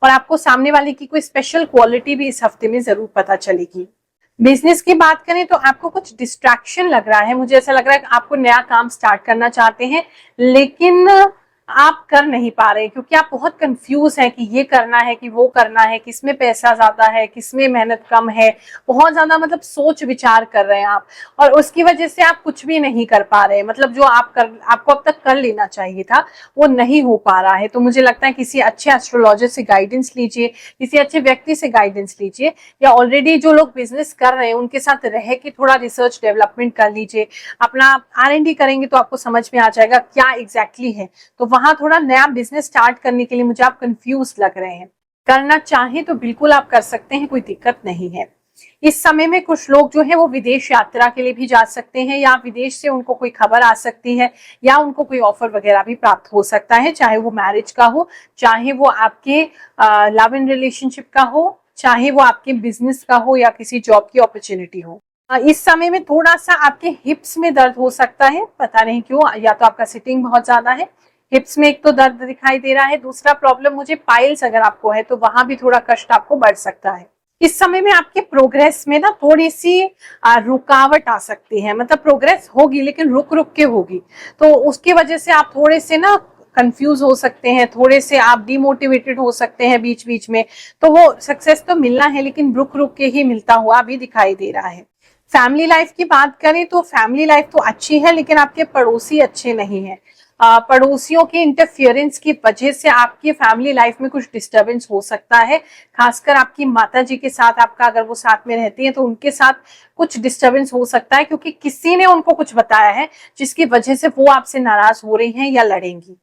Speaker 1: और आपको सामने वाले की कोई स्पेशल क्वालिटी भी इस हफ्ते में जरूर पता चलेगी। बिजनेस की बात करें तो आपको कुछ डिस्ट्रैक्शन लग रहा है, मुझे ऐसा लग रहा है कि आपको नया काम स्टार्ट करना चाहते हैं लेकिन आप कर नहीं पा रहे क्योंकि आप बहुत कंफ्यूज हैं कि ये करना है कि वो करना है, किसमें पैसा ज्यादा है, किसमें मेहनत कम है, बहुत ज्यादा मतलब सोच विचार कर रहे हैं आप, और उसकी वजह से आप कुछ भी नहीं कर पा रहे, मतलब जो आपको अब तक कर लेना चाहिए था वो नहीं हो पा रहा है। तो मुझे लगता है किसी अच्छे एस्ट्रोलॉजर से गाइडेंस लीजिए, किसी अच्छे व्यक्ति से गाइडेंस लीजिए, या ऑलरेडी जो लोग बिजनेस कर रहे हैं उनके साथ रह के थोड़ा रिसर्च डेवलपमेंट कर लीजिए, अपना R&D करेंगे तो आपको समझ में आ जाएगा क्या एग्जैक्टली है। तो वहां थोड़ा नया बिजनेस स्टार्ट करने के लिए मुझे आप कंफ्यूज लग रहे हैं। करना चाहें तो बिल्कुल आप कर सकते हैं, कोई दिक्कत नहीं है। इस समय में कुछ लोग जो है वो विदेश यात्रा के लिए भी जा सकते हैं, या विदेश से उनको कोई खबर आ सकती है, या उनको कोई ऑफर वगैरह भी प्राप्त हो सकता है, चाहे वो मैरिज का हो, चाहे वो आपके लव इन रिलेशनशिप का हो, चाहे वो आपके बिजनेस का हो, या किसी जॉब की अपॉर्चुनिटी हो। इस समय में थोड़ा सा आपके हिप्स में दर्द हो सकता है, पता नहीं क्यों, या तो आपका सिटिंग बहुत ज्यादा है, हिप्स में एक तो दर्द दिखाई दे रहा है, दूसरा प्रॉब्लम मुझे पाइल्स अगर आपको है तो वहां भी थोड़ा कष्ट आपको बढ़ सकता है। इस समय में आपके प्रोग्रेस में ना थोड़ी सी रुकावट आ सकती है, मतलब प्रोग्रेस होगी लेकिन रुक रुक के होगी, तो उसकी वजह से आप थोड़े से ना कंफ्यूज हो सकते हैं, थोड़े से आप डिमोटिवेटेड हो सकते हैं बीच बीच में। तो वो सक्सेस तो मिलना है लेकिन रुक रुक के ही मिलता हुआ भी दिखाई दे रहा है। फैमिली लाइफ की बात करें तो फैमिली लाइफ तो अच्छी है लेकिन आपके पड़ोसी अच्छे नहीं है। पड़ोसियों के इंटरफियरेंस की वजह से आपकी फैमिली लाइफ में कुछ डिस्टरबेंस हो सकता है, खासकर आपकी माता जी के साथ, आपका अगर वो साथ में रहती हैं तो उनके साथ कुछ डिस्टरबेंस हो सकता है, क्योंकि किसी ने उनको कुछ बताया है जिसकी वजह से वो आपसे नाराज हो रही हैं या लड़ेंगी।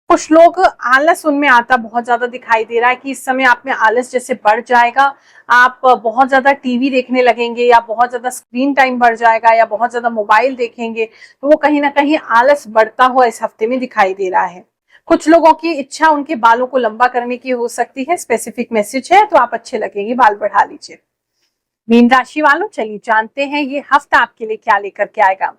Speaker 1: कुछ लोग आलस उनमें आता बहुत ज्यादा दिखाई दे रहा है कि इस समय आप में आलस जैसे बढ़ जाएगा, आप बहुत ज्यादा टीवी देखने लगेंगे, या बहुत ज्यादा स्क्रीन टाइम बढ़ जाएगा, या बहुत ज्यादा मोबाइल देखेंगे, तो वो कहीं ना कहीं आलस बढ़ता हुआ इस हफ्ते में दिखाई दे रहा है। कुछ लोगों की इच्छा उनके बालों को लंबा करने की हो सकती है, स्पेसिफिक मैसेज है, तो आप अच्छे लगेंगे, बाल बढ़ा लीजिए। मीन राशि वालों, चलिए जानते हैं ये हफ्ता आपके लिए क्या लेकर के आएगा।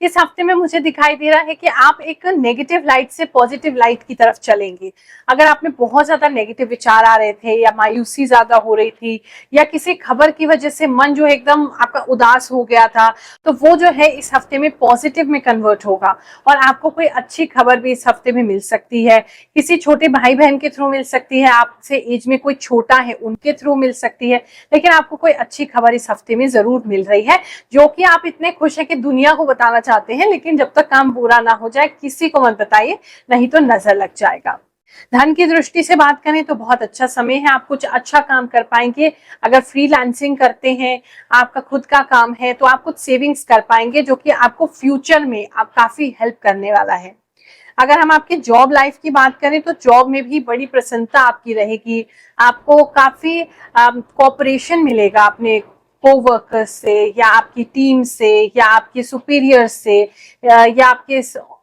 Speaker 1: इस हफ्ते में मुझे दिखाई दे रहा है कि आप एक नेगेटिव लाइट से पॉजिटिव लाइट की तरफ चलेंगे। अगर आप में बहुत ज्यादा नेगेटिव विचार आ रहे थे, या मायूसी ज्यादा हो रही थी, या किसी खबर की वजह से मन जो एकदम आपका उदास हो गया था, तो वो जो है इस हफ्ते में पॉजिटिव में कन्वर्ट होगा, और आपको कोई अच्छी खबर भी इस हफ्ते में मिल सकती है। किसी छोटे भाई बहन के थ्रू मिल सकती है, आपसे एज में कोई छोटा है उनके थ्रू मिल सकती है, लेकिन आपको कोई अच्छी खबर इस हफ्ते में जरूर मिल रही है, जो कि आप इतने खुश है कि दुनिया को बताना चाहते हैं, लेकिन जब तक काम पूरा ना हो जाए किसी को मत बताइए, नहीं तो नजर लग जाएगा। धन की दृष्टि से बात करें तो बहुत अच्छा समय है, आप कुछ अच्छा काम कर पाएंगे। अगर फ्रीलांसिंग करते हैं, आपका खुद का काम है, तो आप कुछ सेविंग्स कर पाएंगे, जो कि आपको फ्यूचर में आप काफी हेल्प करने वाला है। अगर हम आपकी जॉब लाइफ की बात करें तो जॉब में भी बड़ी प्रसन्नता आपकी रहेगी, आपको काफी कोऑपरेशन मिलेगा अपने कोवर्कर्स से, या आपकी टीम से, या आपके सुपीरियर से, या आपके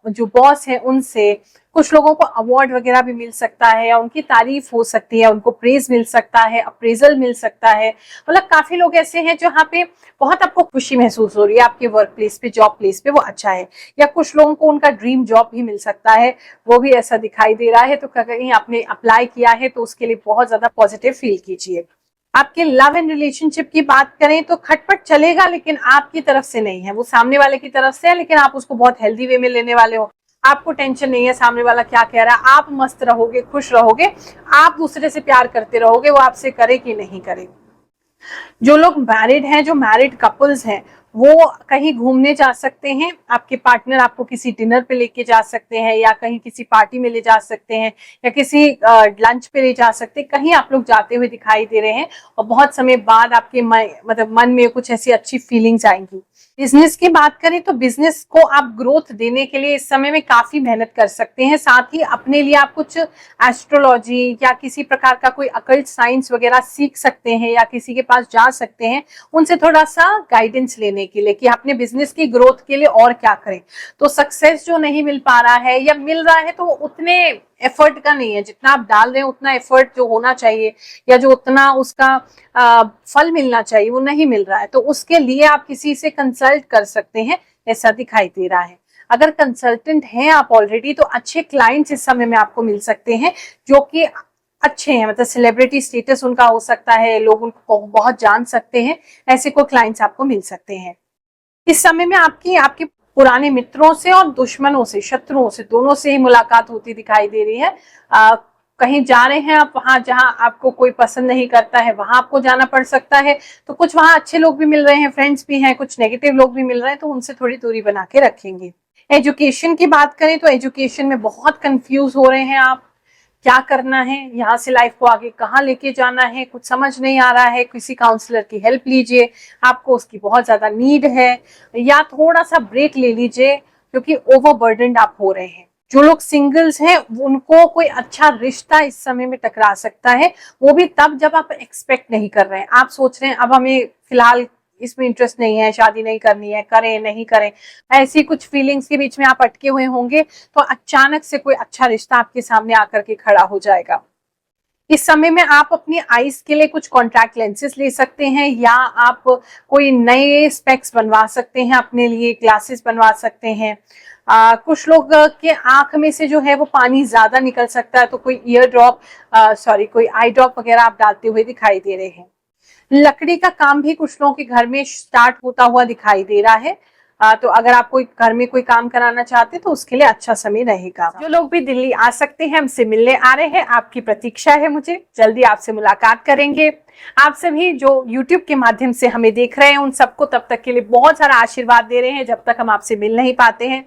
Speaker 1: जो बॉस है उनसे। कुछ लोगों को अवार्ड वगैरह भी मिल सकता है, या उनकी तारीफ हो सकती है, उनको प्रेज मिल सकता है, अप्रेजल मिल सकता है। मतलब काफी लोग ऐसे हैं जहाँ पे बहुत आपको खुशी महसूस हो रही है, आपके वर्क प्लेस पे, जॉब प्लेस पे, वो अच्छा है। या कुछ लोगों को उनका ड्रीम जॉब भी मिल सकता है, वो भी ऐसा दिखाई दे रहा है। तो कहीं आपने अप्लाई किया है तो उसके लिए बहुत ज्यादा पॉजिटिव फील कीजिए। आपके लव एंड रिलेशनशिप की बात करें तो खटपट चलेगा, लेकिन आपकी तरफ से नहीं है, वो सामने वाले की तरफ से है, लेकिन आप उसको बहुत हेल्दी वे में लेने वाले हो। आपको टेंशन नहीं है सामने वाला क्या कह रहा है, आप मस्त रहोगे, खुश रहोगे, आप दूसरे से प्यार करते रहोगे, वो आपसे करे कि नहीं करे। जो लोग मैरिड हैं, जो मैरिड कपल्स हैं, वो कहीं घूमने जा सकते हैं, आपके पार्टनर आपको किसी डिनर पे लेके जा सकते हैं, या कहीं किसी पार्टी में ले जा सकते हैं, या किसी लंच पे ले जा सकते हैं, कहीं आप लोग जाते हुए दिखाई दे रहे हैं, और बहुत समय बाद आपके मतलब मन में कुछ ऐसी अच्छी फीलिंग्स आएंगी। बिजनेस की बात करें तो बिजनेस को आप ग्रोथ देने के लिए इस समय में काफी मेहनत कर सकते हैं, साथ ही अपने लिए आप कुछ एस्ट्रोलॉजी या किसी प्रकार का कोई अकल्ट साइंस वगैरह सीख सकते हैं, या किसी के पास जा सकते हैं उनसे थोड़ा सा गाइडेंस लेने के लिए कि अपने बिजनेस की ग्रोथ के लिए और क्या करें। तो सक्सेस जो नहीं मिल पा रहा है, या मिल रहा है तो उतने एफर्ट का नहीं है, जितना आप डाल रहे हैं उतना एफर्ट जो होना चाहिए, या जो उतना उसका फल मिलना चाहिए, वो नहीं मिल रहा है, तो उसके लिए आप किसी से कंसल्ट कर सकते हैं, ऐसा दिखाई दे रहा है। अगर कंसल्टेंट हैं आप ऑलरेडी, तो अच्छे क्लाइंट्स इस समय में आपको मिल सकते हैं, जो कि अच्छे हैं, मतलब सेलिब्रिटी स्टेटस उनका हो सकता है, लोग उनको बहुत जान सकते हैं, ऐसे कोई क्लाइंट्स आपको मिल सकते हैं। इस समय में आपके पुराने मित्रों से और दुश्मनों से, शत्रुओं से, दोनों से ही मुलाकात होती दिखाई दे रही है। कहीं जा रहे हैं आप, वहां जहां आपको कोई पसंद नहीं करता है वहां आपको जाना पड़ सकता है, तो कुछ वहां अच्छे लोग भी मिल रहे हैं, फ्रेंड्स भी हैं, कुछ नेगेटिव लोग भी मिल रहे हैं, तो उनसे थोड़ी दूरी बना के रखेंगे। एजुकेशन की बात करें तो एजुकेशन में बहुत कंफ्यूज हो रहे हैं आप, क्या करना है, यहाँ से लाइफ को आगे कहाँ लेके जाना है, कुछ समझ नहीं आ रहा है। किसी काउंसलर की हेल्प लीजिए, आपको उसकी बहुत ज्यादा नीड है, या थोड़ा सा ब्रेक ले लीजिए क्योंकि ओवरबर्डन्ड आप हो रहे हैं। जो लोग सिंगल्स हैं उनको कोई अच्छा रिश्ता इस समय में टकरा सकता है, वो भी तब जब आप एक्सपेक्ट नहीं कर रहे हैं। आप सोच रहे हैं अब हमें फिलहाल इसमें इंटरेस्ट नहीं है, शादी नहीं करनी है, करें नहीं करें, ऐसी कुछ फीलिंग्स के बीच में आप अटके हुए होंगे, तो अचानक से कोई अच्छा रिश्ता आपके सामने आकर के खड़ा हो जाएगा। इस समय में आप अपनी आईज के लिए कुछ कॉन्टैक्ट लेंसेज ले सकते हैं, या आप कोई नए स्पेक्स बनवा सकते हैं, अपने लिए ग्लासेस बनवा सकते हैं। कुछ लोग के आंख में से जो है वो पानी ज्यादा निकल सकता है, तो कोई कोई आई ड्रॉप वगैरह आप डालते हुए दिखाई दे रहे हैं। लकड़ी का काम भी कुछ लोगों के घर में स्टार्ट होता हुआ दिखाई दे रहा है, तो अगर आप कोई घर में कोई काम कराना चाहते हैं तो उसके लिए अच्छा समय रहेगा। जो लोग भी दिल्ली आ सकते हैं, हमसे मिलने आ रहे हैं, आपकी प्रतीक्षा है, मुझे जल्दी आपसे मुलाकात करेंगे। आप सभी जो YouTube के माध्यम से हमें देख रहे हैं उन सबको तब तक के लिए बहुत सारा आशीर्वाद दे रहे हैं जब तक हम आपसे मिल नहीं पाते हैं।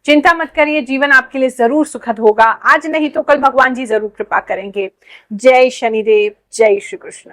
Speaker 1: चिंता मत करिए, जीवन आपके लिए जरूर सुखद होगा, आज नहीं तो कल भगवान जी जरूर कृपा करेंगे। जय शनिदेव, जय श्री कृष्ण।